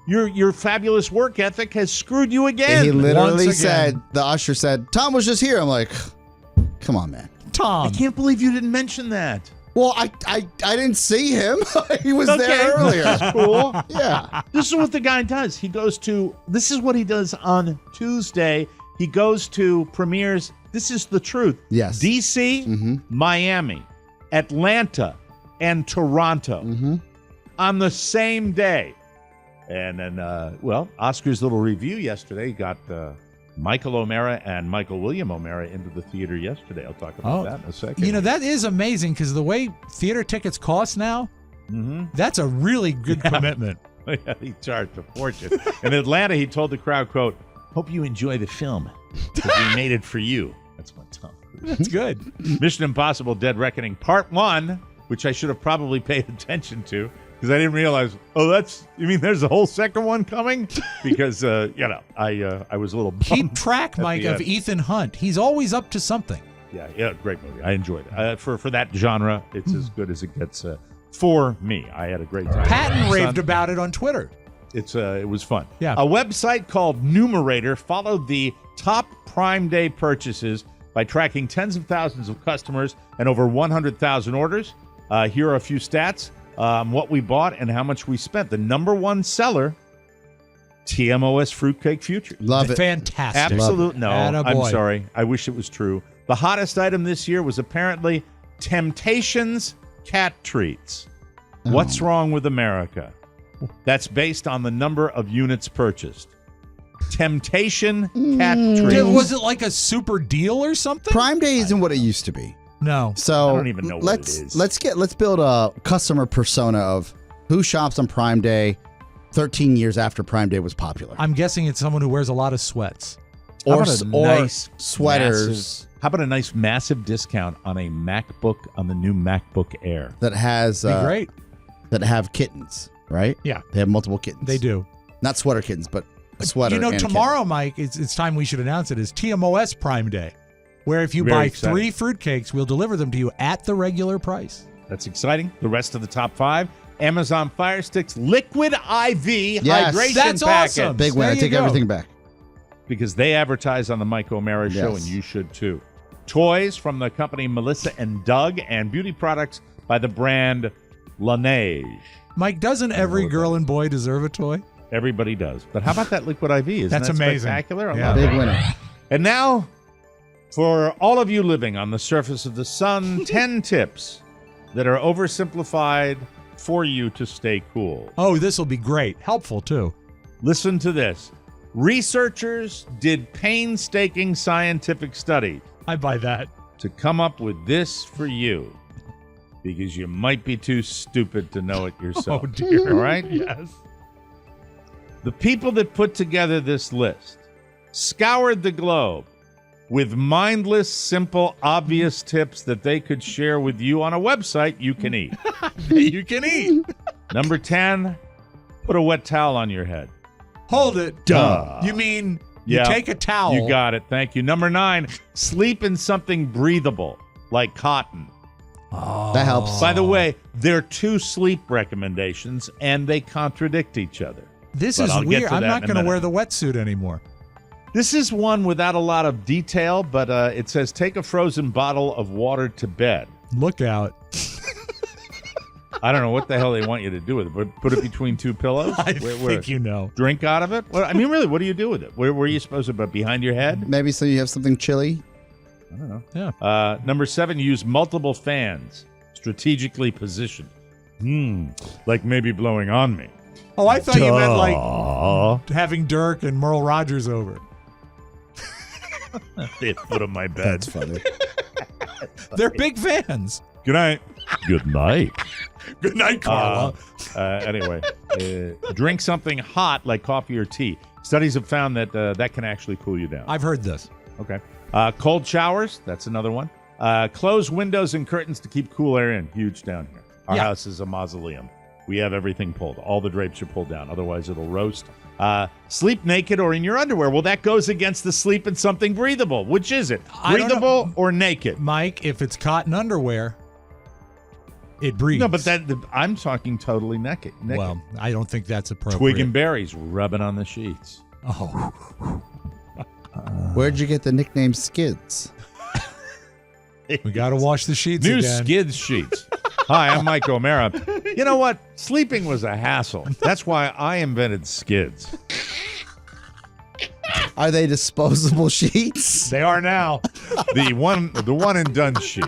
Your fabulous work ethic has screwed you again. He literally Once again. said, the usher said, "Tom was just here." I'm like, come on, man. I Tom. can't believe you didn't mention that. Well, I didn't see him. He was Okay. there earlier. That's cool. Yeah. This is what the guy does. This is what he does on Tuesday. He goes to premieres. This is the truth. Yes. D.C., Miami, Atlanta, and Toronto on the same day. And then, Oscar's little review yesterday got Michael O'Mara and Michael William O'Mara into the theater yesterday. I'll talk about that in a second. You know, that is amazing because the way theater tickets cost now, that's a really good commitment. He charged a fortune. In Atlanta, he told the crowd, quote, "Hope you enjoy the film because we made it for you." That's my tongue. That's good. Mission Impossible Dead Reckoning Part 1, which I should have probably paid attention to, because I didn't realize. Oh, you mean there's a whole second one coming? Because I was a little bummed Keep track, at Mike, the of end. Ethan Hunt. He's always up to something. Yeah, great movie. I enjoyed it. For that genre, it's as good as it gets for me. I had a great time. Patton Son, raved about it on Twitter. it was fun. Yeah. A website called Numerator followed the top Prime Day purchases by tracking tens of thousands of customers and over 100,000 orders. Here are a few stats. What we bought and how much we spent. The number one seller, TMOS Fruitcake Future. Love it. Fantastic. Absolute. No, I'm Attaboy. sorry. I wish it was true. The hottest item this year was apparently Temptations cat treats. What's wrong with America? That's based on the number of units purchased. Temptation cat treats. Was it like a super deal or something? Prime Day isn't what it used to be. No. So I don't even know what it is. Let's build a customer persona of who shops on Prime Day 13 years after Prime Day was popular. I'm guessing it's someone who wears a lot of sweats. How Or about a nice, sweaters massive- how about a nice massive discount on a MacBook, on the new MacBook Air? that has Be great. that have kittens, right? Yeah. They have multiple kittens. They do. Not sweater kittens, but a sweater. You know, and a kitten. tomorrow, Mike, it's time we should announce it, is TMOS Prime Day, where if you Very buy exciting. 3 fruitcakes, we'll deliver them to you at the regular price. That's exciting. The rest of the top 5, Amazon Fire Sticks Liquid IV Yes. hydration That's packet. awesome. Big win. There I you take go. everything back. Because they advertise on the Mike O'Mara Show, Yes. and you should too. Toys from the company Melissa and Doug, and beauty products by the brand Laneige. Mike, doesn't every girl and boy deserve a toy? Everybody does. But how about that Liquid IV? Isn't That's that amazing. spectacular? I Yeah. love Big it. winner. And now, for all of you living on the surface of the sun, 10 tips that are oversimplified for you to stay cool. Oh, this will be great. Helpful, too. Listen to this. Researchers did painstaking scientific studies I buy that. to come up with this for you, because you might be too stupid to know it yourself. Oh, dear. All right? Yes. The people that put together this list scoured the globe with mindless, simple, obvious tips that they could share with you on a website you can eat. You can eat. Number 10, put a wet towel on your head. Hold it. Duh. You mean you Yeah, take a towel. You got it. Thank you. Number 9, sleep in something breathable, like cotton. That helps. By the way, there are 2 sleep recommendations, and they contradict each other. This But is I'll get weird. to I'm that not in a going to wear minute. the wetsuit anymore. This is one without a lot of detail, but it says take a frozen bottle of water to bed. Look out. I don't know what the hell they want you to do with it, but put it between 2 pillows? I Where- think you know. Drink out of it? Well, I mean, really, what do you do with it? Where are you supposed to put behind your head? Maybe so you have something chilly. I don't know. Yeah. Number 7, use multiple fans, strategically positioned. Like maybe blowing on me. Oh, I thought you meant like Aw. having Dirk and Merle Rogers over. At the foot of my bed. That's funny. They're big fans. Good night. Good night. Good night, Carla. Anyway, drink something hot like coffee or tea. Studies have found that that can actually cool you down. I've heard this. Okay. Cold showers, that's another one. Close windows and curtains to keep cool air in. Huge down here. Our Yeah. house is a mausoleum. We have everything pulled. All the drapes are pulled down. Otherwise, it'll roast. Sleep naked or in your underwear. Well, that goes against the sleep in something breathable. Which is it? I don't Breathable know. or naked? Mike, if it's cotton underwear, it breathes. No, but I'm talking totally naked. Well, I don't think that's appropriate. Twig and berries rubbing on the sheets. Oh, Where'd you get the nickname Skids? we got to wash the sheets New again. Skids sheets. Hi, I'm Mike O'Mara. You know what? Sleeping was a hassle. That's why I invented Skids. Are they disposable sheets? They are now. The one and done sheet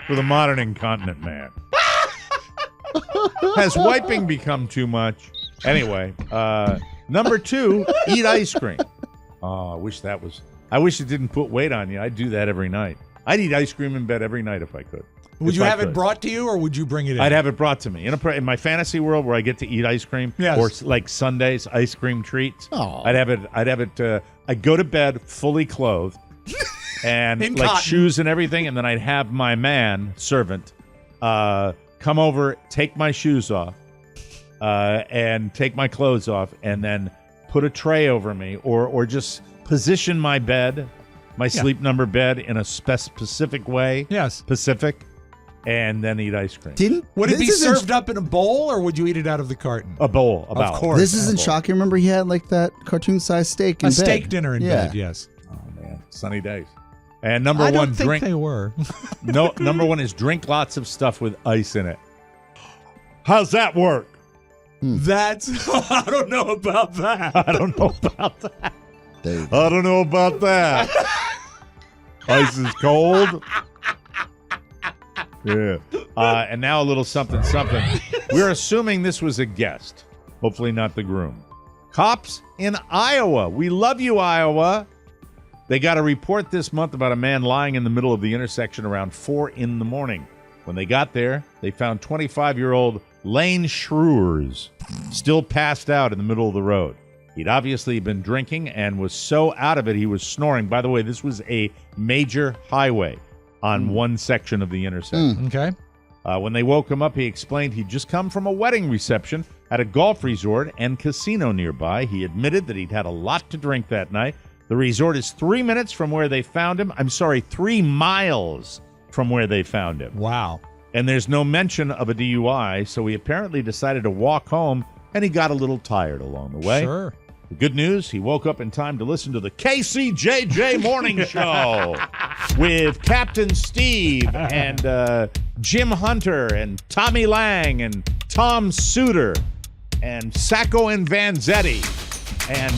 for the modern incontinent man. Has wiping become too much? Anyway, number 2, eat ice cream. Oh, I wish it didn't put weight on you. I'd do that every night. I'd eat ice cream in bed every night if I could. Would If you I have it could. brought to you, or would you bring it in? I'd have it brought to me in my fantasy world where I get to eat ice cream, Yes. or like Sundays ice cream treats. Aw. I'd have it. I'd go to bed fully clothed, and In like cotton. shoes and everything, and then I'd have my man servant come over, take my shoes off, and take my clothes off and then put a tray over me or just position my bed, my sleep number bed in a specific way. Yes. Specific. And then eat ice cream. Would it be this isn't- served up in a bowl, or would you eat it out of the carton? A bowl. Of course. This isn't shocking. Remember, he had like that cartoon-sized steak in A bed. steak dinner in bed, yes. Oh, man. Sunny days. And number I one, don't think drink. they were. No, number one is drink lots of stuff with ice in it. How's that work? That's, I don't know about that. I don't know about that. There you go. I don't know about that. Ice is cold. Yeah. And now a little something. We're assuming this was a guest. Hopefully not the groom. Cops in Iowa. We love you, Iowa. They got a report this month about a man lying in the middle of the intersection around 4 in the morning. When they got there, they found 25-year-old Lane Schreurs still passed out in the middle of the road. He'd obviously been drinking and was so out of it he was snoring. By the way, this was a major highway on one section of the intersection. Okay. When they woke him up, he explained he'd just come from a wedding reception at a golf resort and casino nearby. He admitted that he'd had a lot to drink that night. The resort is 3 minutes from where they found him. 3 miles from where they found him. Wow. And there's no mention of a DUI, so he apparently decided to walk home, and he got a little tired along the way. Sure. The good news, he woke up in time to listen to the KCJJ Morning Show with Captain Steve and Jim Hunter and Tommy Lang and Tom Suter and Sacco and Vanzetti and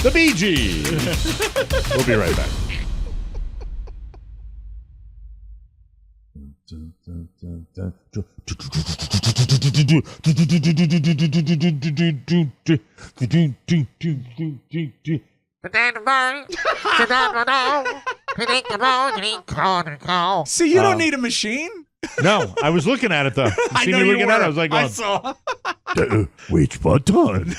the Bee Gees. We'll be right back. See, you don't need a machine. No, I was looking at it though. I See know me you looking were. at it, I was like, I going, saw. which button?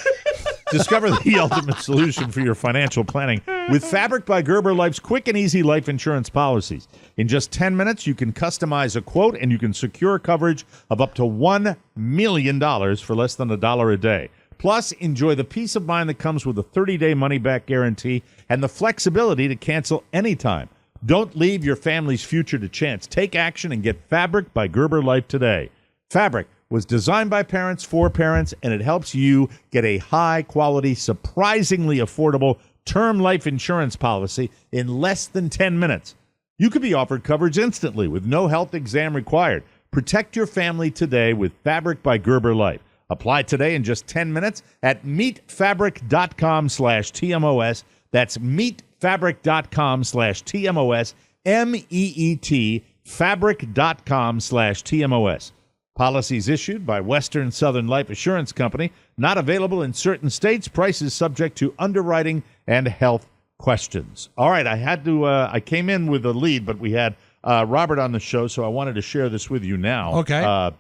Discover the ultimate solution for your financial planning with Fabric by Gerber Life's quick and easy life insurance policies. In just 10 minutes, you can customize a quote and you can secure coverage of up to $1 million for less than $1 a day. Plus, enjoy the peace of mind that comes with a 30-day money-back guarantee and the flexibility to cancel anytime. Don't leave your family's future to chance. Take action and get Fabric by Gerber Life today. Fabric was designed by parents for parents, and it helps you get a high-quality, surprisingly affordable term life insurance policy in less than 10 minutes. You could be offered coverage instantly with no health exam required. Protect your family today with Fabric by Gerber Life. Apply today in just 10 minutes at meetfabric.com/TMOS. That's meetfabric.com/TMOS. MEET fabric.com/TMOS. Policies issued by Western Southern Life Assurance Company. Not available in certain states. Prices subject to underwriting and health questions. All right, I came in with a lead, but we had Robert on the show, so I wanted to share this with you now. Okay.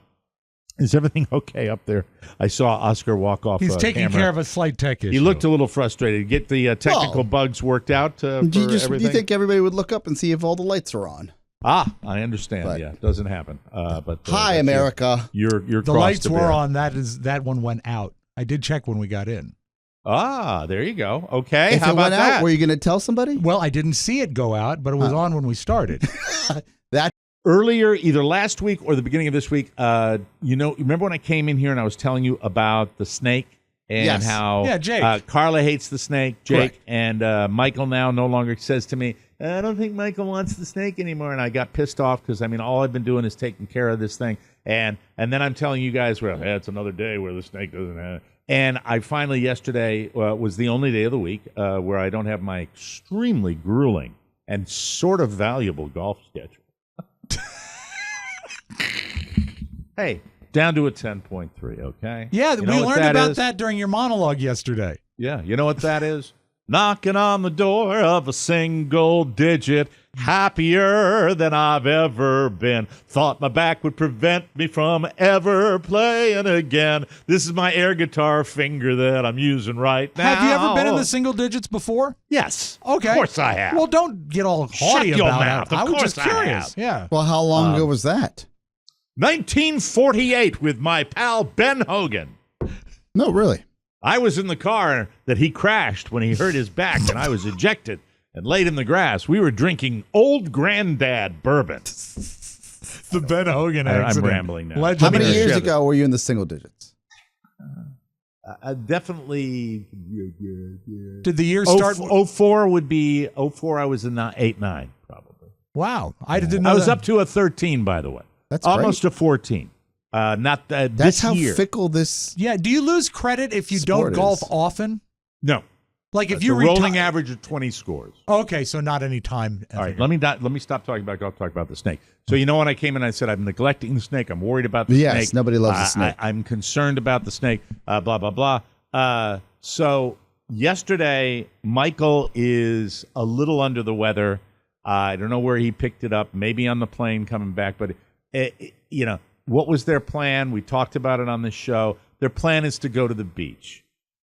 Is everything okay up there? I saw Oscar walk off. He's taking camera. care of a slight tech issue. He looked a little frustrated. Get the technical bugs worked out. Do you think everybody would look up and see if all the lights are on? I understand. But- Yeah, it doesn't happen. But Hi, America. You're the cross lights to were bear. on. That one went out. I did check when we got in. There you go. Okay, If how it about went that? out, were you going to tell somebody? Well, I didn't see it go out, but it was on when we started. Earlier, either last week or the beginning of this week, remember when I came in here and I was telling you about the snake and Yes. how Yeah, Jake. Carla hates the snake, Jake, Correct. and Michael now no longer says to me, I don't think Michael wants the snake anymore. And I got pissed off because, all I've been doing is taking care of this thing. And then I'm telling you guys, well, it's another day where the snake doesn't have it. And I finally, yesterday, was the only day of the week where I don't have my extremely grueling and sort of valuable golf schedule. Hey, down to a 10.3, okay? Yeah, You know we what learned about is? that during your monologue yesterday. Yeah, you know what that is? Knocking on the door of a single digit, happier than I've ever been. Thought my back would prevent me from ever playing again. This is my air guitar finger that I'm using right now. Have you ever been in the single digits before? Yes. Okay. Of course I have. Well, don't get all Shut haughty your about mouth. it. I Of was just course I curious. have. Yeah. Well, how long ago was that? 1948 with my pal Ben Hogan. No, really. I was in the car that he crashed when he hurt his back, and I was ejected and laid in the grass. We were drinking Old Granddad bourbon. The Ben Hogan I'm accident. rambling now. Legend. How many me years share ago were you in the single digits? Definitely. Did the year start? 04 would be 04. I was in 8-9 probably. Wow, I didn't know. I was that. up to a 13, by the way. That's almost great. a 14. Not That's this how year. fickle this. Yeah. Do you lose credit if you Sport don't golf is. often? No, Like if it's you a rolling retire. average of 20 scores. Okay, so not any time. All right, let me stop talking about golf. Talk about the snake. So you know when I came in, I said I'm neglecting the snake. I'm worried about the Yes, snake. nobody loves the snake. I'm concerned about the snake. Blah blah blah. So yesterday, Michael is a little under the weather. I don't know where he picked it up. Maybe on the plane coming back. But what was their plan? We talked about it on this show. Their plan is to go to the beach,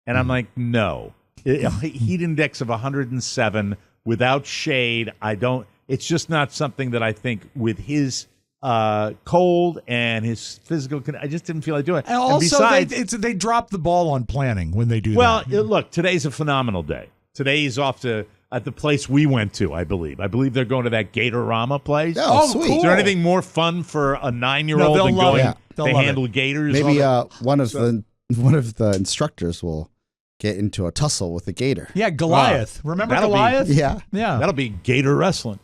and I'm like, no. Heat index of 107 without shade. It's just not something that I think with his cold and his physical. I just didn't feel like doing it. And also, besides, they drop the ball on planning when they do well, that. look, today's a phenomenal day. Today he's off to at the place we went to. I believe they're going to that Gatorama place. Oh, sweet. Is there anything more fun for a 9-year-old No, than they'll love going it. They'll to love handle it. gators? Maybe all that? one of the instructors will get into a tussle with the gator. Yeah, Goliath. Remember that'll be- Goliath? Yeah. Yeah. That'll be gator wrestling.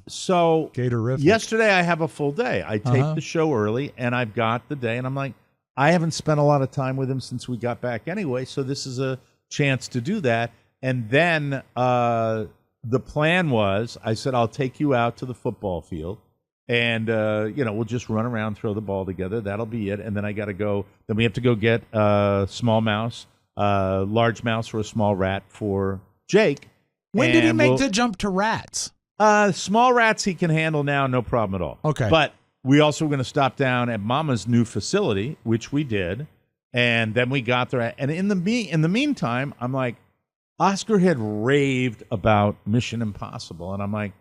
So Gator-rific. yesterday I have a full day. I taped Uh-huh. the show early, and I've got the day, and I'm like, I haven't spent a lot of time with him since we got back anyway, so this is a chance to do that. And then the plan was, I said, I'll take you out to the football field, and we'll just run around, throw the ball together. That'll be it. And then I got to go. Then we have to go get small mouse, large mouse, or a small rat for Jake. When did he And make the jump to rats? Small rats he can handle now, no problem at all. Okay. But we also were going to stop down at Mama's new facility, which we did, and then we got there. And in the meantime, I'm like, Oscar had raved about Mission Impossible, and I'm like,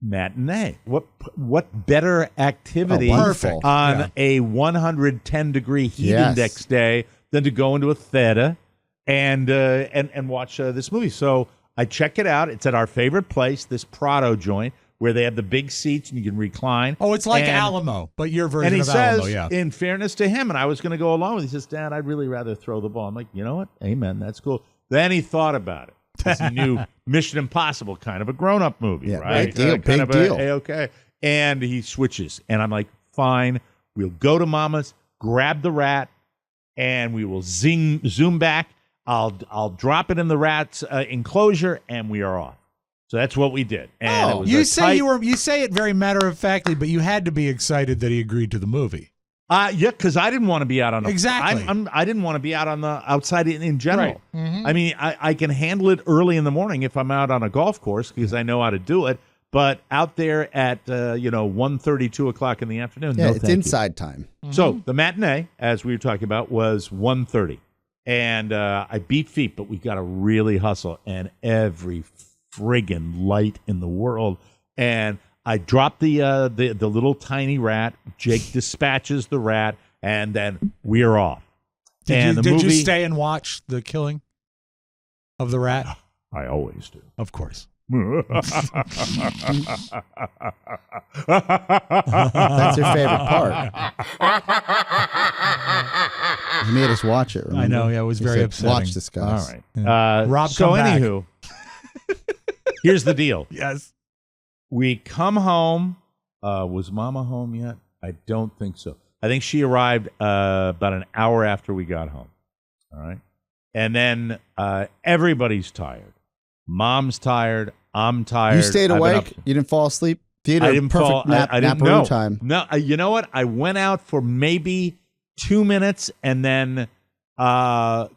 matinee. What better activity Oh, wonderful. on Yeah. a 110-degree heat Yes. index day than to go into a theater and watch this movie? So I check it out. It's at our favorite place, this Prado joint, where they have the big seats and you can recline. Oh, it's like And- Alamo, but your version And he of says, Alamo, yeah. in fairness to him, and I was going to go along with it, he says, Dad, I'd really rather throw the ball. I'm like, you know what? Amen. That's cool. Then he thought about it. Because he knew Mission Impossible, kind of a grown-up movie, Yeah, right? big deal, Kind big of deal. okay. And he switches. And I'm like, fine. We'll go to Mama's, grab the rat, and we will zoom back. I'll drop it in the rat's enclosure, and we are off. So that's what we did. And it was You a say tight- you say it very matter of factly, but you had to be excited that he agreed to the movie. Yeah, because I didn't want to be out on the Exactly. I didn't want to be out on the outside in general. Right. Mm-hmm. I mean, I can handle it early in the morning if I'm out on a golf course because I know how to do it. But out there at 1:30, 2 o'clock in the afternoon, Yeah, no, it's thank you. inside time. So the matinee, as we were talking about, was 1:30, and I beat feet, but we got to really hustle, and every friggin' light in the world, and I dropped the little tiny rat. Jake dispatches the rat, and then we're off. And the Did you movie, stay and watch the killing of the rat? I always do. Of course. That's your favorite part. He made us watch it. I know, remember? yeah, it was He very said, upsetting. Watch this, All guys. right. Yeah. Rob, so come back. anywho, here's the deal. Yes. We come home. Was Mama home yet? I don't think so. I think she arrived about an hour after we got home. All right. And then everybody's tired. Mom's tired. I'm tired. You stayed I've been awake? up- You didn't fall asleep? You had I a didn't perfect fall. nap, I didn't naparoo know. time. No, you know what? I went out for maybe 2 minutes and then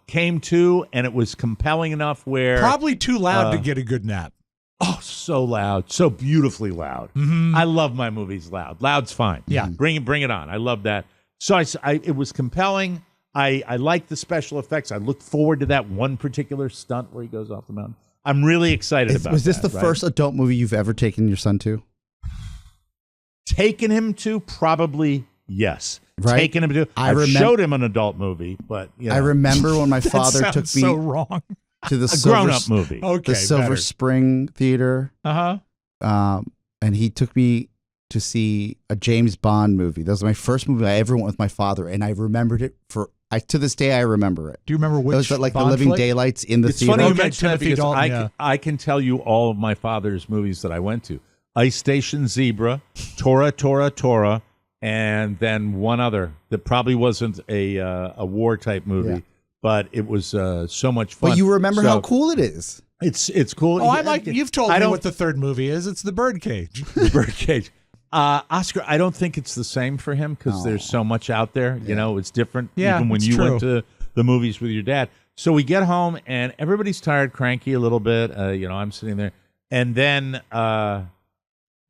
came to, and it was compelling enough where Probably too loud to get a good nap. oh, so loud, so beautifully loud. Mm-hmm. I love my movies loud. Loud's fine. Yeah. bring it on. I love that. So it was compelling. I like the special effects. I look forward to that one particular stunt where he goes off the mountain. I'm really excited about. Was this that, the right? first adult movie you've ever taken your son to? taken him to? Probably yes. Right. Taken him to. I've showed him an adult movie, but you know. I remember when my father That took sounds me so wrong. to the a grown-up movie. Okay, the Silver better. Spring Theater. And he took me to see a James Bond movie. That was my first movie I ever went with my father, and I remembered it to this day. I remember it. Do you remember which? It was like Bond The Living flick? Daylights in the It's theater. funny you Okay, mention that Timothy because Dalton, I can tell you all of my father's movies that I went to. Ice Station Zebra, Tora, and then one other that probably wasn't a war type movie, Yeah. but it was so much fun. But you remember So how cool it is. it's cool. Oh, I like. You've told I me don't- what the third movie is. It's The Birdcage. Birdcage. Oscar, I don't think it's the same for him because there's so much out there. You know, it's different. Yeah, even when it's you true. went to the movies with your dad. So we get home and everybody's tired, cranky a little bit. I'm sitting there, and then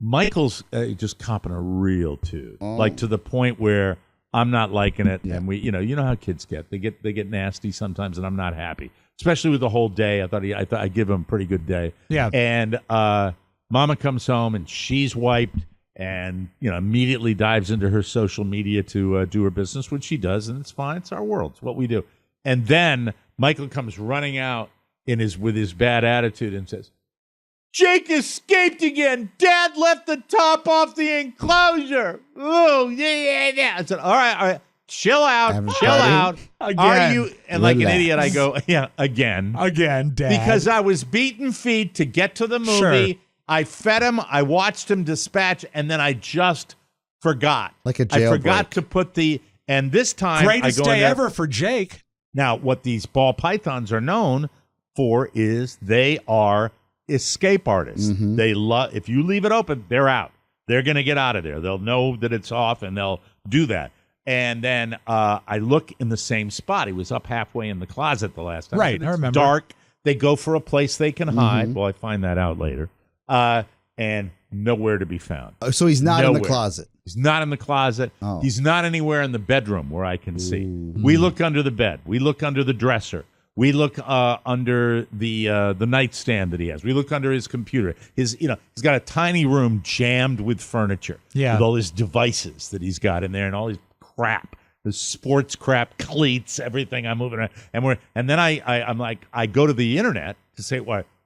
Michael's just copping a real tube, like to the point where I'm not liking it, and we, you know how kids get. They get nasty sometimes, and I'm not happy, especially with the whole day. I thought I'd give him a pretty good day. Yeah. And Mama comes home and she's wiped, and immediately dives into her social media to do her business, which she does, and it's fine. It's our world. It's what we do. And then Michael comes running out with his bad attitude and says, "Jake escaped again. Dad left the top off the enclosure." Oh, yeah. I said, all right. Chill out. Again. Are you? And like an Relax. idiot, I go, yeah, again. Again, Dad. Because I was beaten feet to get to the movie. Sure. I fed him. I watched him dispatch, and then I just forgot. Like a I jailbreak. forgot to put and this time greatest I go in day there- ever for Jake. Now, what these ball pythons are known for is they are escape artists. Mm-hmm. They love, if you leave it open, they're out. They're going to get out of there. They'll know that it's off, and they'll do that. And then I look in the same spot. He was up halfway in the closet the last time. Right, But I it's remember. dark. They go for a place they can Mm-hmm. hide. Well, I find that out later. And nowhere to be found. So he's not in the Nowhere. closet. He's not in the closet. Oh. He's not anywhere in the bedroom where I can see. We look under the bed. We look under the dresser. We look under the nightstand that he has. We look under his computer. He's got a tiny room jammed with furniture. Yeah. With all his devices that he's got in there and all his crap, the sports crap, cleats, everything. I'm moving around, and then I'm like, I go to the internet to say,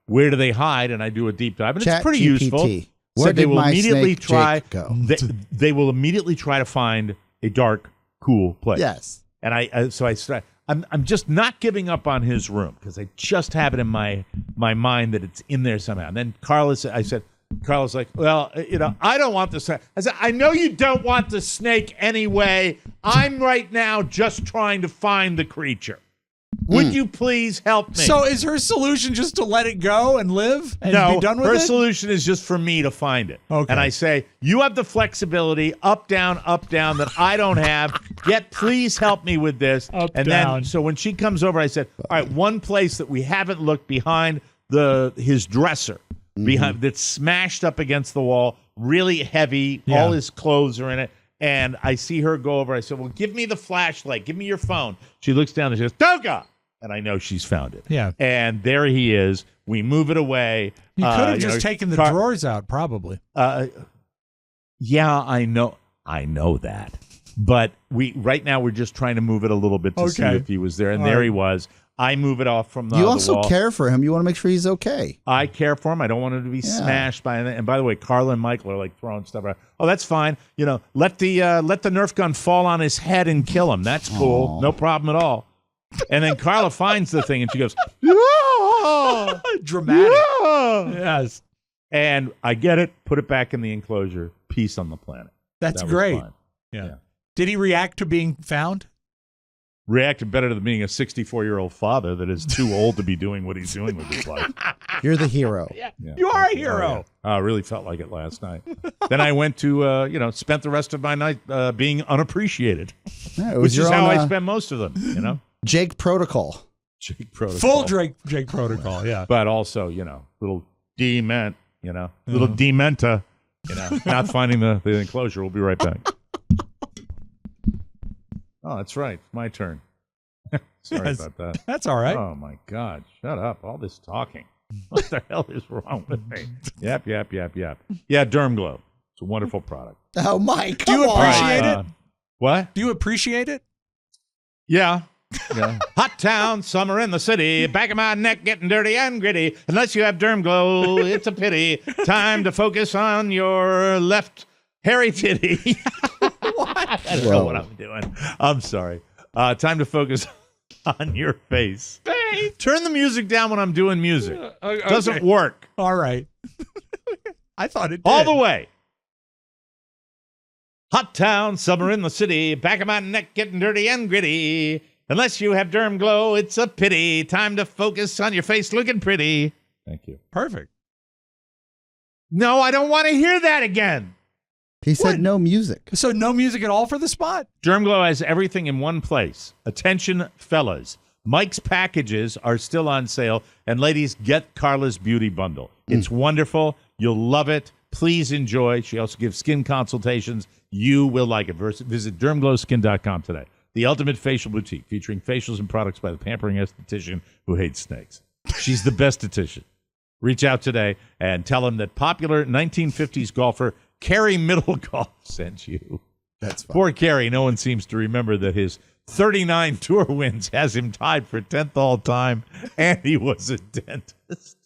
where do they hide? And I do a deep dive, and it's pretty ChatGPT. useful. Where Said they did will my immediately snake try. Jake go? They will immediately try to find a dark, cool place. Yes. And I'm just not giving up on his room because I just have it in my mind that it's in there somehow. And then Carla's like, well, I don't want the snake. I said, I know you don't want the snake anyway. I'm right now just trying to find the creature. Would you please help me? So is her solution just to let it go and live and No, be done with her it? solution is just for me to find it. Okay. And I say, you have the flexibility, up, down, that I don't have. Yet, please help me with this. Up, and down. then, so when she comes over, I said, all right, one place that we haven't looked behind his dresser, behind that's smashed up against the wall, really heavy. Yeah. All his clothes are in it. And I see her go over. I said, well, give me the flashlight. Give me your phone. She looks down and she goes, Toga! And I know she's found it. Yeah. And there he is. We move it away. You could have just taken the drawers out, probably. Yeah, I know that. But right now we're just trying to move it a little bit to see Okay. if he was there. And All there right. he was. I move it off from the You the also wall. care for him. You want to make sure he's okay. I care for him. I don't want him to be smashed by anything. And by the way, Carla and Michael are like throwing stuff around. Oh, that's fine. Let the Nerf gun fall on his head and kill him. That's cool. No problem at all. And then Carla finds the thing and she goes, "Ah!" Dramatic. Ah! Yes. And I get it. Put it back in the enclosure. Peace on the planet. That's That was great. fine. Yeah. Did he react to being found? Reacted better to being a 64-year-old father that is too old to be doing what he's doing with his life. You're the hero. Yeah. You are a hero. I really felt like it last night. Then I went to, spent the rest of my night being unappreciated, Yeah, it was which your is how own, I spend most of them, Jake protocol. Jake protocol. Full Jake protocol, yeah. But also, little dement, little dementa, not finding the enclosure. We'll be right back. Oh, that's right. My turn. Sorry Yes. about that. That's all right. Oh, my God. Shut up. All this talking. What the hell is wrong with me? Yep. Yeah, derm glow. That's It's a wonderful product. Oh, Mike, Do you come on. appreciate it? What? Do you appreciate it? Yeah. Yeah. Hot town, summer in the city. Back of my neck getting dirty and gritty. Unless you have derm glow, it's a pity. Time to focus on your left hairy titty. I don't know what I'm doing. I'm sorry. Time to focus on your face. Turn the music down when I'm doing music. Okay. Doesn't work. All right. I thought it did. All the way. Hot town, summer in the city. Back of my neck getting dirty and gritty. Unless you have derm glow, it's a pity. Time to focus on your face looking pretty. Thank you. Perfect. No, I don't want to hear that again. He said no music. So no music at all for the spot? Dermglow has everything in one place. Attention, fellas. Mike's packages are still on sale. And ladies, get Carla's Beauty Bundle. It's wonderful. You'll love it. Please enjoy. She also gives skin consultations. You will like it. Visit dermglowskin.com today. The ultimate facial boutique featuring facials and products by the pampering esthetician who hates snakes. She's the best esthetician. Reach out today and tell him that popular 1950s golfer Kerry Middlegolf sent you. That's fine. Poor Kerry. No one seems to remember that his 39 tour wins has him tied for 10th all time, and he was a dentist.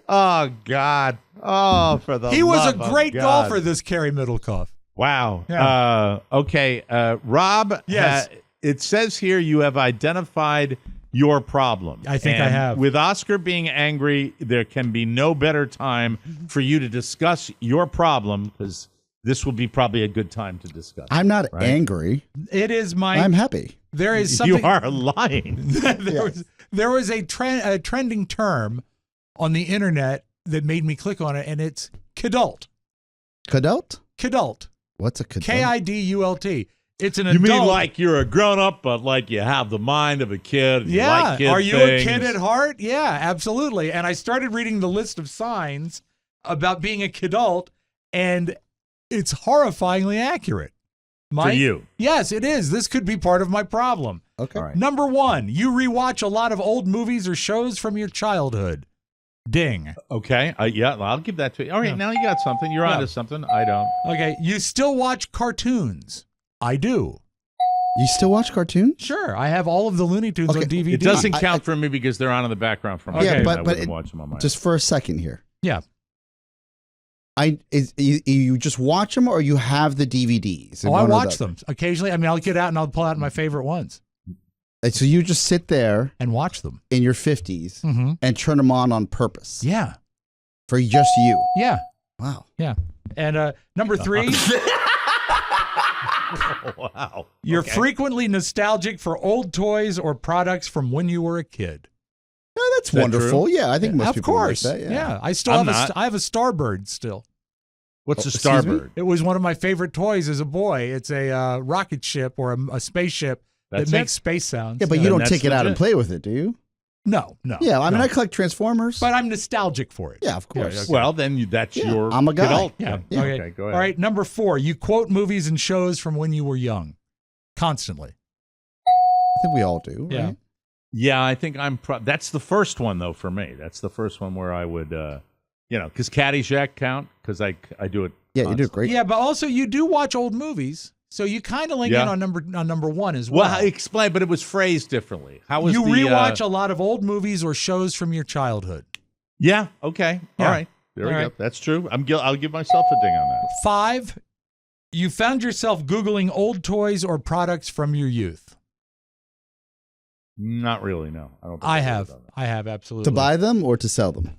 Oh, God. Oh, for the He was love a of great God. golfer, this Kerry Middlecoff. Wow. Yeah. Okay. Rob, Yes. it says here you have identified your problem. I think I And have. With Oscar being angry, there can be no better time for you to discuss your problem, because this will be probably a good time to discuss. I'm not Right? angry. It is my. I'm happy. There is something. You are lying. there was a trending term on the internet that made me click on it, and it's kidult. Kadult? Kidult. What's a kadult? Kidult. It's an You adult. mean like you're a grown-up, but like you have the mind of a kid? And you Yeah. like kid Are you things. a kid at heart? Yeah, absolutely. And I started reading the list of signs about being a kidult, and it's horrifyingly accurate. For you. Yes, it is. This could be part of my problem. Okay. All right. Number 1, you rewatch a lot of old movies or shows from your childhood. Ding. Okay. Yeah, I'll give that to you. All right, Yeah. now you got something. You're Yeah. onto something. I don't. Okay, you still watch cartoons. I do. You still watch cartoons? Sure, I have all of the Looney Tunes Okay, on DVD. It doesn't count for me because they're on in the background for me. Okay. Yeah, I but wouldn't watch them on my just for a second here. Yeah. You just watch them, or you have the DVDs? Oh, I watch them occasionally. I mean, I'll get out and I'll pull out my favorite ones And so you just sit there and watch them. in your 50s Mm-hmm. and turn them on purpose Yeah. for just you. Yeah. Wow. Yeah. And number 3, Wow. you're Okay. frequently nostalgic for old toys or products from when you were a kid. Yeah, that's that wonderful. true? Yeah, I think most Of people course. like that. Yeah. I still I'm have not. I have a Starbird still. What's a excuse me? Starbird? It was one of my favorite toys as a boy. It's a rocket ship or a spaceship That's that it? makes space sounds. Yeah, but you Then don't that's take it out and legit. play with it, do you? No. Yeah, I mean, no. I collect Transformers. But I'm nostalgic for it. yeah, of course. okay. Well, then that's Yeah, your I'm a guy. kidult. Yeah. Yeah. Okay, go ahead. All right. Number 4, you quote movies and shows from when you were young, constantly. I think we all do. Yeah. Right? Yeah, I think that's the first one, though, for me. That's the first one where I would, because Caddyshack count, because I do it. Yeah, you do constantly. great. Yeah, but also you do watch old movies, so you kind of link Yeah. in on number 1 as well. Well, explain, but it was phrased differently. How was you the, rewatch a lot of old movies or shows from your childhood. Yeah, okay. Yeah. All right. There we All go. right. That's true. I'll give myself a ding on that. 5, you found yourself Googling old toys or products from your youth. Not really, no. I don't think I would've have. done that. I have, absolutely. To buy them or to sell them?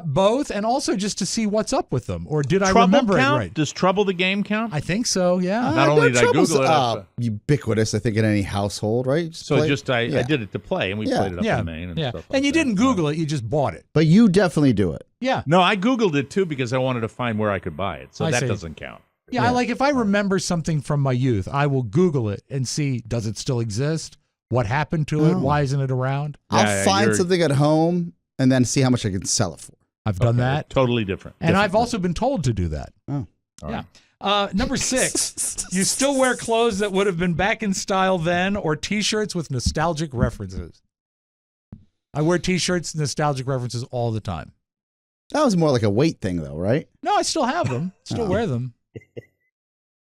Both, and also just to see what's up with them. Or did I Trouble remember count? it right? Does Trouble the Game count? I think so, yeah. Not only no did I Trouble's, Google it, ubiquitous, I think, in any household, right? so play- I yeah. did it to play, and we Yeah. played it up yeah. in Maine and yeah. stuff like And you that. didn't Google it, you just bought it. But you definitely do it. Yeah. No, I Googled it, too, because I wanted to find where I could buy it. So I that see. doesn't count. Yeah, I like if I remember something from my youth, I will Google it and see, does it still exist? What happened to it? Oh. Why isn't it around? Yeah, I'll find you're- something at home and then see how much I can sell it for. I've done Okay, that. Totally different. And I've also been told to do that. Oh. All Yeah. right. Number 6, you still wear clothes that would have been back in style then or T-shirts with nostalgic references. I wear T-shirts, nostalgic references all the time. That was more like a weight thing, though, right? No, I still have them. Still wear them.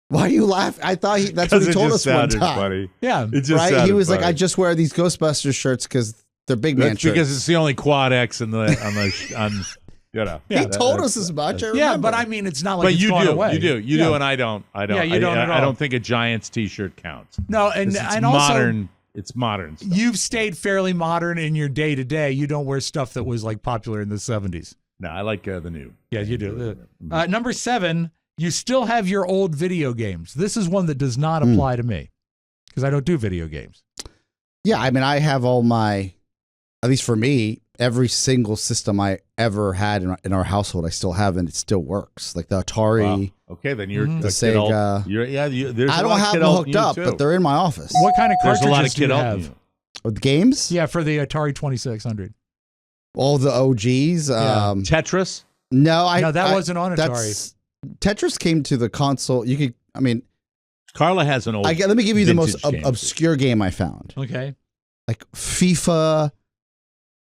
Why are you laughing? I thought that's what he told us one time. Funny. Yeah. It just Right? He sounded was like, funny. I just wear these Ghostbusters shirts because they're big man That's shirts. because it's the only quad X on the you know. He told us as much. I Yeah, remember. but I mean, it's not like But it's you gone do, away. you do, you Yeah. do, and I don't. Yeah, you don't at I all. don't think a Giants T-shirt counts. No, and It's and also modern. It's modern stuff. you've stayed fairly modern in your day to day. You don't wear stuff that was like popular in the 70s. No, I like the new. Yeah, you do. Number 7, you still have your old video games. This is one that does not apply to me because I don't do video games. Yeah, I mean, I have all my, at least for me, every single system I ever had in our household, I still have, and it still works. Like the Atari. Wow. Okay, then you're The a kid alt. Sega. There's I a don't lot of have kid them alt hooked in you, up, too. but they're in my office. What kind of There's a cartridges lot of do you kid alt in have? you. With games? Yeah, for the Atari 2600. All the OGs. Yeah. Tetris. No, that wasn't on Atari. Tetris came to the console. You could, I mean, Carla has an old. let me give you the most vintage game, too. obscure game I found. Okay. Like FIFA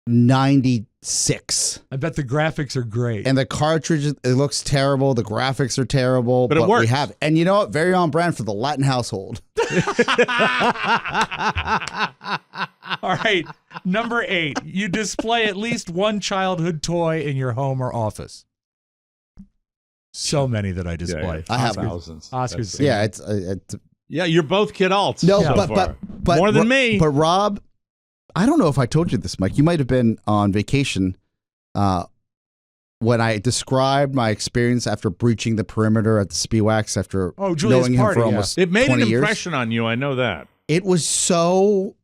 96. I bet the graphics are great. And the cartridge, it looks terrible. The graphics are terrible. But it works. We have it. And you know what? Very on brand for the Latin household. All right. Number 8, you display at least one childhood toy in your home or office. So many that I display. I have thousands. Oscar's. Yeah, it's Yeah, you're both kid alts. no, so but, far. but More than me. But Rob, I don't know if I told you this, Mike. You might have been on vacation when I described my experience after breaching the perimeter at the Spewaks after Julia's knowing him party, for yeah. almost It made 20 an years. impression on you. I know that. It was so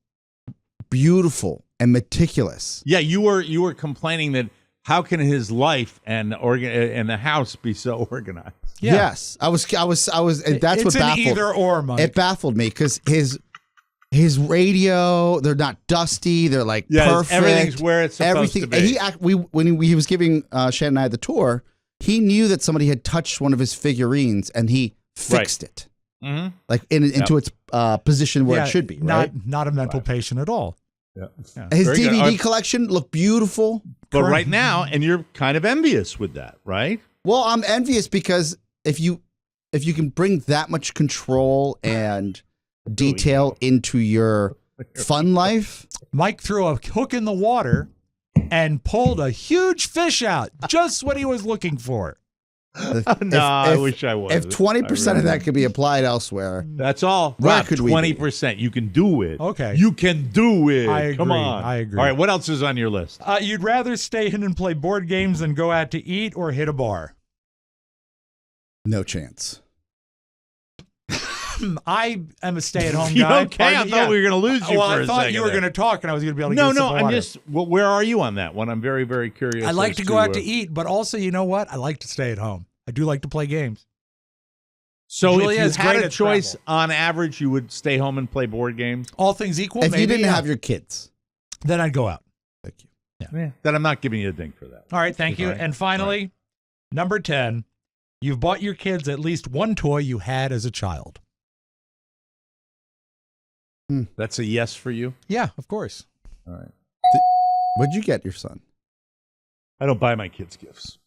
beautiful and meticulous. Yeah, you were complaining that how can his life and the house be so organized? Yeah. Yes, I was, and that's it's what an baffled. either or, Mike. It baffled me because his radio, they're not dusty. They're like perfect. Everything's where it's supposed Everything. to be. And when he was giving Shannon and I the tour, he knew that somebody had touched one of his figurines and he fixed it, like into its position where it should be. Right? Not a mental patient at all. Yeah. His Very good. DVD collection looked beautiful. But right now, and you're kind of envious with that, right? Well, I'm envious because if you can bring that much control and detail into your fun life. Mike threw a hook in the water and pulled a huge fish out, just what he was looking for. I wish I was. If 20% of that could be applied elsewhere, that's all. Where Rob, could we be? 20%. You can do it. Okay. You can do it. I agree. Come on. I agree. All right. What else is on your list? You'd rather stay in and play board games than go out to eat or hit a bar? no chance. I am a stay-at-home You guy. okay? I thought we were going to lose you Well, for I a thought second you were there. going to talk, and I was going to be able to No, get a sip no. of water. Well, where are you on that one? I'm very, very curious. I like as to go out to uh, eat, but also, you know what? I like to stay at home. I do like to play games. So Julia if is you had great a at choice, travel. on average, you would stay home and play board games? All things equal, If maybe, you didn't yeah. have your kids. Then I'd go out. Thank you. Yeah. Then I'm not giving you a ding for that. All right, thank you. All right. And finally, number 10, you've bought your kids at least one toy you had as a child. That's a yes for you? Yeah, of course. All right. What'd you get your son? I don't buy my kids gifts.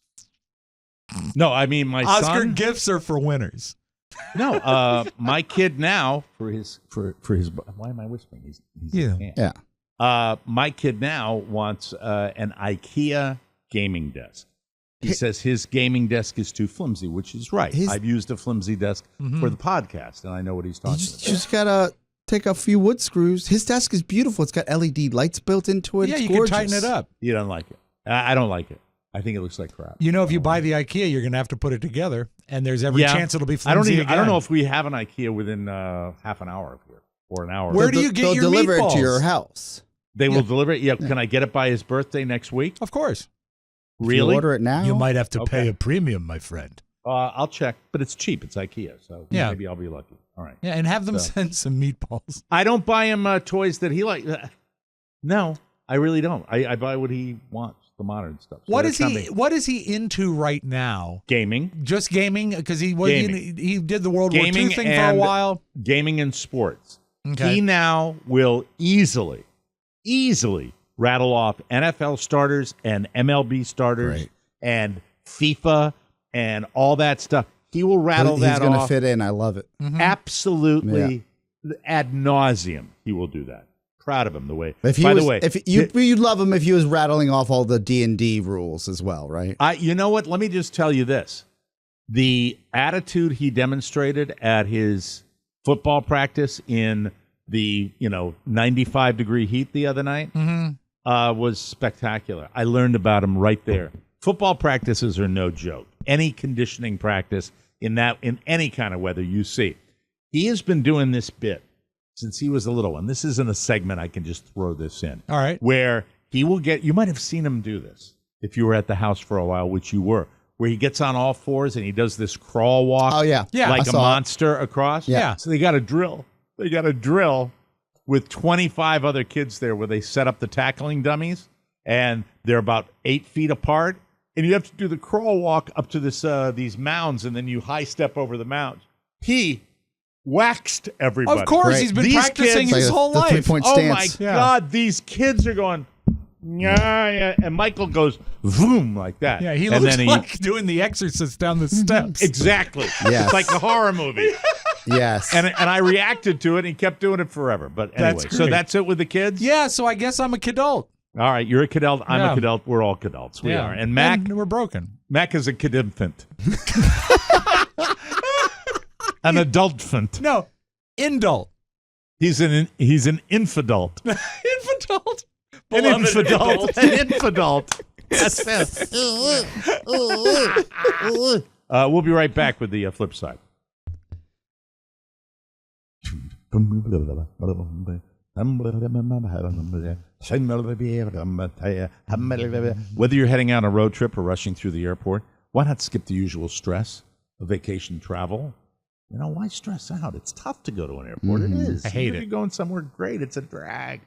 No, I mean my Oscar, son. gifts are for winners. No, my kid now for his. Why am I whispering? He's Yeah. My kid now wants an IKEA gaming desk. He says his gaming desk is too flimsy, which is right. I've used a flimsy desk for the podcast, and I know what he's talking You about. just gotta take a few wood screws. His desk is beautiful. It's got LED lights built into it. Yeah, It's you gorgeous. can tighten it up. You don't like it. I don't like it. I think it looks like crap. You know, if you buy the IKEA, you're going to have to put it together, and there's every chance it'll be flimsy I don't again. know if we have an IKEA within half an of here or an hour. Where do you get They'll your deliver it meatballs? to your house. They will deliver it? Yeah. Can I get it by his birthday next week? Of course. If Really? you order it now. You might have to Okay. pay a premium, my friend. I'll check, but it's cheap. It's IKEA, so Yeah. maybe I'll be lucky. All right. Yeah, and have them So- send some meatballs. I don't buy him toys that he likes. No, I really don't. I buy what he wants, the modern stuff. So What is that's not he? me. What is he into right now? Gaming. Just gaming? Because he was Gaming. he did the World War II Gaming thing for a and- while. Gaming and sports. Okay. He now will easily rattle off NFL starters and MLB starters Right. and FIFA and all that stuff. He will rattle that off. He's going to fit in. I love it. Absolutely ad nauseum. He will do that. Proud of him. You'd love him if he was rattling off all the D&D rules as well, right? You know what? Let me just tell you this. The attitude he demonstrated at his football practice in the 95-degree heat the other night was spectacular. I learned about him right there. Football practices are no joke. Any conditioning practice in any kind of weather you see. He has been doing this bit since he was a little one. This isn't a segment I can just throw this in. All right. Where he will you might have seen him do this if you were at the house for a while, which you were, where he gets on all fours and he does this crawl walk. Oh, yeah. Like a monster across. Yeah. So they got to drill. They got to drill with 25 other kids there where they set up the tackling dummies and they're about 8 feet apart. And you have to do the crawl walk up to these mounds and then you high step over the mounds. He waxed everybody. Of course, he's been practicing his whole life. 3-point Oh stance. my God, these kids are going, yeah, and Michael goes, boom, like that. Yeah, he looks like doing the Exorcist down the steps. Exactly. Yes. It's like a horror movie. Yes. And I reacted to it, and he kept doing it forever. But anyway, so that's it with the kids? Yeah, so I guess I'm a kidult. All right, you're a kidult. I'm a kidult. We're all kidults. We are. And Mac, we're broken. Mac is a kidinfant. An adultfant. No, indult. He's an infidult. Infidult. An infidult. An infidult. That's it. We'll be right back with the flip side. Whether you're heading on a road trip or rushing through the airport, why not skip the usual stress of vacation travel? Why stress out? It's tough to go to an airport. It is. I hate Even it. If you're going somewhere great, it's a drag.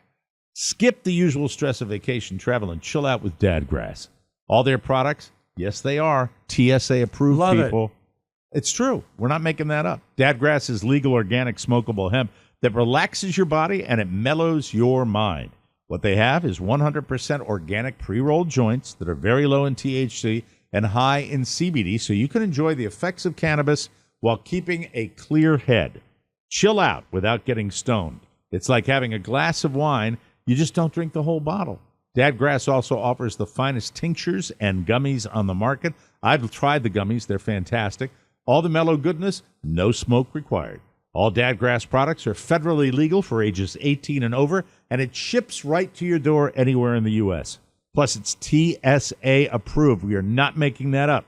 Skip the usual stress of vacation travel and chill out with Dadgrass. All their products, yes, they are TSA approved. Love people. It's true. We're not making that up. Dadgrass is legal, organic, smokable hemp that relaxes your body and it mellows your mind. What they have is 100% organic pre-rolled joints that are very low in THC and high in CBD, so you can enjoy the effects of cannabis while keeping a clear head. Chill out without getting stoned. It's like having a glass of wine. You just don't drink the whole bottle. Dadgrass also offers the finest tinctures and gummies on the market. I've tried the gummies. They're fantastic. All the mellow goodness, no smoke required. All Dadgrass products are federally legal for ages 18 and over, and it ships right to your door anywhere in the U.S. Plus, it's TSA approved. We are not making that up.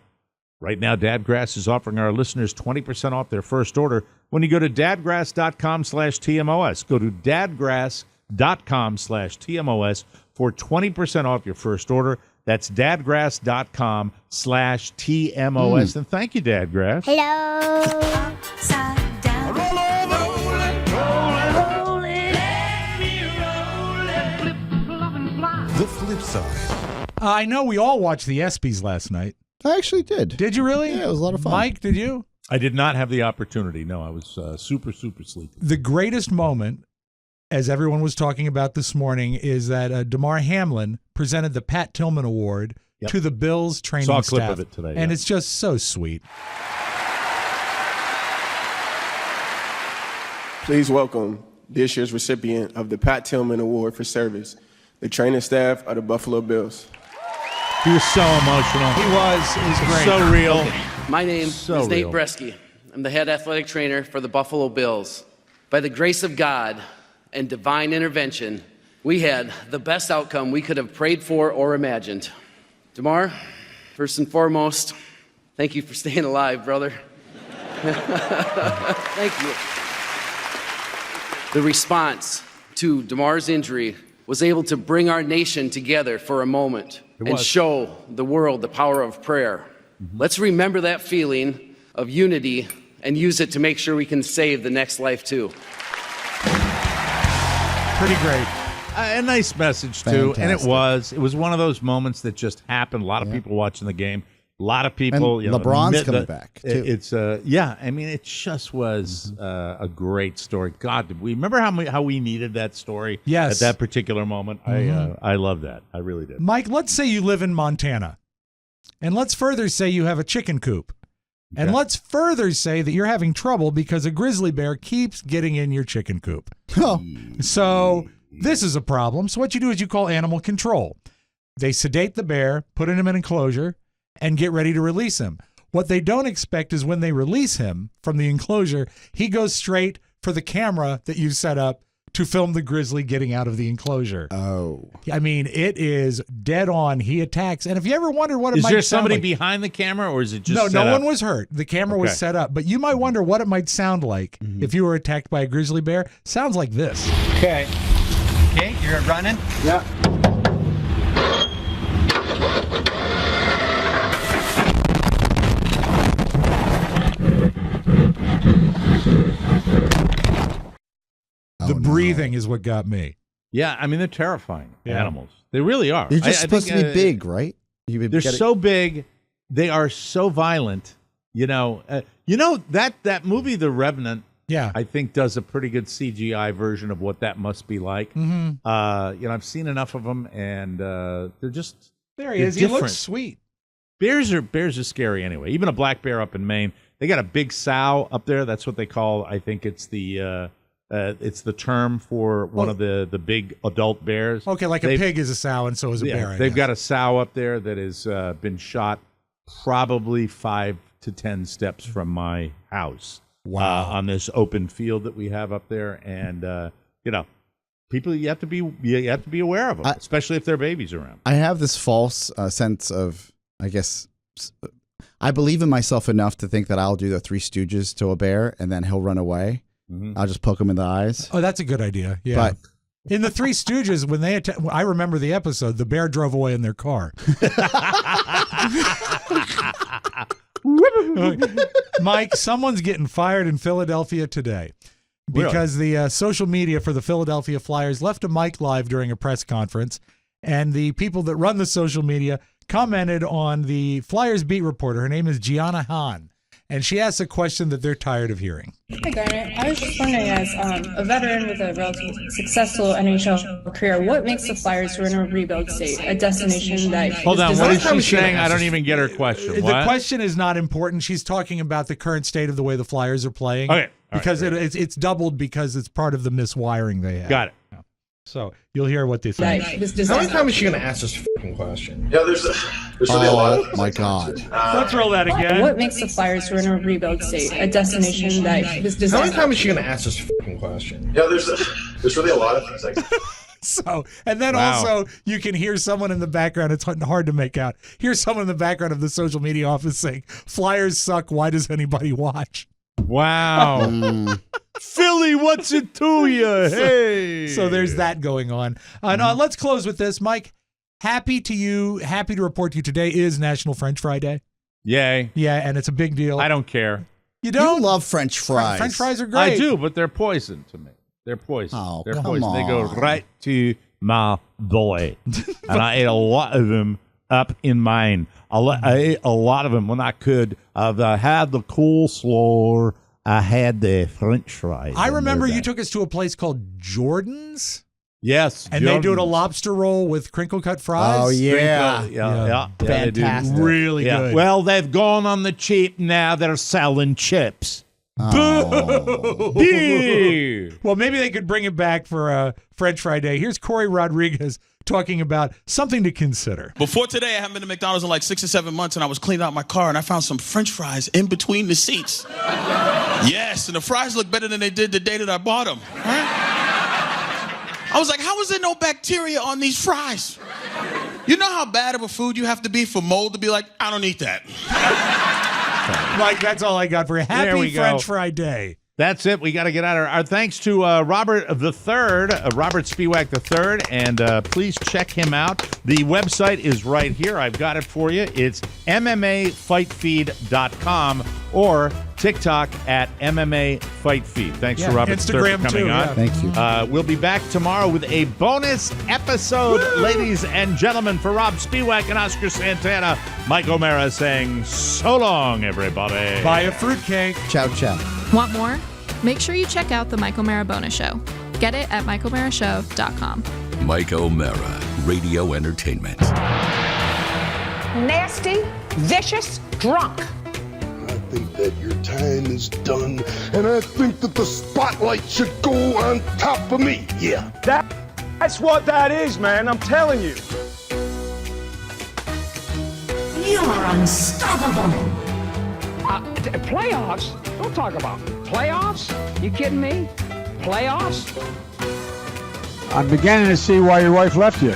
Right now, Dadgrass is offering our listeners 20% off their first order when you go to dadgrass.com/TMOS. Go to dadgrass.com/TMOS for 20% off your first order. That's dadgrass.com/TMOS. And thank you, Dadgrass. Hello. Upside down. Roll over. Roll it. Let me roll it. Flip, flop, and fly. The flip side. I know we all watched the ESPYs last night. I actually did. Did you really? Yeah, it was a lot of fun. Mike, did you? I did not have the opportunity. No, I was super sleepy. The greatest moment, as everyone was talking about this morning, is that Damar Hamlin presented the Pat Tillman Award to the Bills training staff. Saw a clip of it today. And it's just so sweet. Please welcome this year's recipient of the Pat Tillman Award for Service, the training staff of the Buffalo Bills. He was so emotional. He was. It was great. So real. My name is Nate Bresky. I'm the head athletic trainer for the Buffalo Bills. By the grace of God and divine intervention, we had the best outcome we could have prayed for or imagined. Damar, first and foremost, thank you for staying alive, brother. Thank you. The response to Damar's injury was able to bring our nation together for a moment and show the world the power of prayer. Let's remember that feeling of unity and use it to make sure we can save the next life too. Pretty great. A nice message too. Fantastic. And it was one of those moments that just happened. A lot of people watching the game. A lot of people. And LeBron's coming back, too. It's I mean, it just was a great story. God, did we remember how we needed that story? Yes. At that particular moment. I love that. I really did. Mike, let's say you live in Montana And let's further say you have a chicken coop. Okay. And let's further say that you're having trouble because a grizzly bear keeps getting in your chicken coop. Oh. So this is a problem. So what you do is you call animal control. They sedate the bear, put him in an enclosure, and get ready to release him. What they don't expect is when they release him from the enclosure, he goes straight for the camera that you set up to film the grizzly getting out of the enclosure. Oh. I mean, it is dead on. He attacks. And if you ever wondered what it might sound like... Is there somebody like, behind the camera, or is it just No, set no up? one was hurt. The camera was set up. But you might wonder what it might sound like if you were attacked by a grizzly bear. Sounds like this. Okay. Okay, you're running? Yeah. The breathing is what got me. Yeah, I mean, they're terrifying animals. They really are. They're just supposed to be big, right? They're so big. They are so violent. You know that movie, The Revenant. Yeah, I think does a pretty good CGI version of what that must be like. Mm-hmm. I've seen enough of them, and they're just there. He is. He looks sweet. Bears are scary anyway. Even a black bear up in Maine. They got a big sow up there. That's what they call. I think it's the term for one of the big adult bears. Okay, like a pig is a sow, and so is a bear. They've got a sow up there that has been shot probably 5 to 10 steps from my house. Wow! On this open field that we have up there, and people you have to be aware of them, especially if their babies around. I have this false sense of, I guess, I believe in myself enough to think that I'll do the Three Stooges to a bear, and then he'll run away. Mm-hmm. I'll just poke him in the eyes. Oh, that's a good idea. Yeah. But in the Three Stooges, when they I remember the episode. The bear drove away in their car. Mike, someone's getting fired in Philadelphia today because the social media for the Philadelphia Flyers left a mic live during a press conference, and the people that run the social media commented on the Flyers beat reporter. Her name is Gianna Hahn, and she asked a question that they're tired of hearing. Hi, Garnet. I was just wondering, as a veteran with a relatively successful NHL career, what makes the Flyers, who are in a rebuild state, a destination that... Hold on, what is she saying? I don't even get her question. The question is not important. She's talking about the current state of the way the Flyers are playing. Okay. Because it's doubled because it's part of the miswiring they have. Got it. So you'll hear what they say. How many times is she going to ask this fucking question? Yeah, there's really a lot of... Oh, my God. Let's roll that again. What makes the Flyers, who are in a rebuild state, a destination that is designed... How many times is she going to ask this fucking question? Yeah, there's really a lot of things like... So, and then also you can hear someone in the background. It's hard to make out. Hear someone in the background of the social media office saying, "Flyers suck. Why does anybody watch?" Wow. Philly, what's it to you? Hey. So there's that going on. Let's close with this. Mike, happy to report to you today is National French Fry Day. Yay. Yeah, and it's a big deal. I don't care. You don't? You love French fries. French fries are great. I do, but they're poison to me. They're poison. Oh, they're come poison. on. They go right to my belly. And I ate a lot of them up in Maine. I ate a lot of them when I could. I've had the coleslaw. I had the French fries. I remember you took us to a place called Jordan's. Yes. And they do a lobster roll with crinkle cut fries. Oh, yeah. Yeah. Fantastic. Really good. Well, they've gone on the cheap now. They're selling chips. Oh. Boo! Well, maybe they could bring it back for French Fry Day. Here's Corey Rodriguez talking about something to consider. Before today, I haven't been to McDonald's in like 6 or 7 months, and I was cleaning out my car, and I found some French fries in between the seats. Yes, and the fries look better than they did the day that I bought them. I was like, how is there no bacteria on these fries? You know how bad of a food you have to be for mold to be like, I don't eat that. Mike, that's all I got for you. Happy French Fry Day. That's it. We got to get out of here. Our thanks to Robert III, Robert Spewak III, and please check him out. The website is right here. I've got it for you. It's MMAFightFeed.com or TikTok at MMA Fight Feed. Thanks to Robert III for coming on. Thank you. We'll be back tomorrow with a bonus episode, ladies and gentlemen. For Rob Spewak and Oscar Santana, Mike O'Mara saying so long, everybody. Buy a fruitcake. Ciao, ciao. Want more? Make sure you check out the Mike O'Mara Bonus Show. Get it at MikeO'MaraShow.com. Mike O'Mara, Radio Entertainment. nasty, vicious drunk. I think that your time is done, and I think that the spotlight should go on top of me. Yeah. That's what that is, man. I'm telling you. You're unstoppable. Playoffs? Don't talk about playoffs. You kidding me? Playoffs? I'm beginning to see why your wife left you.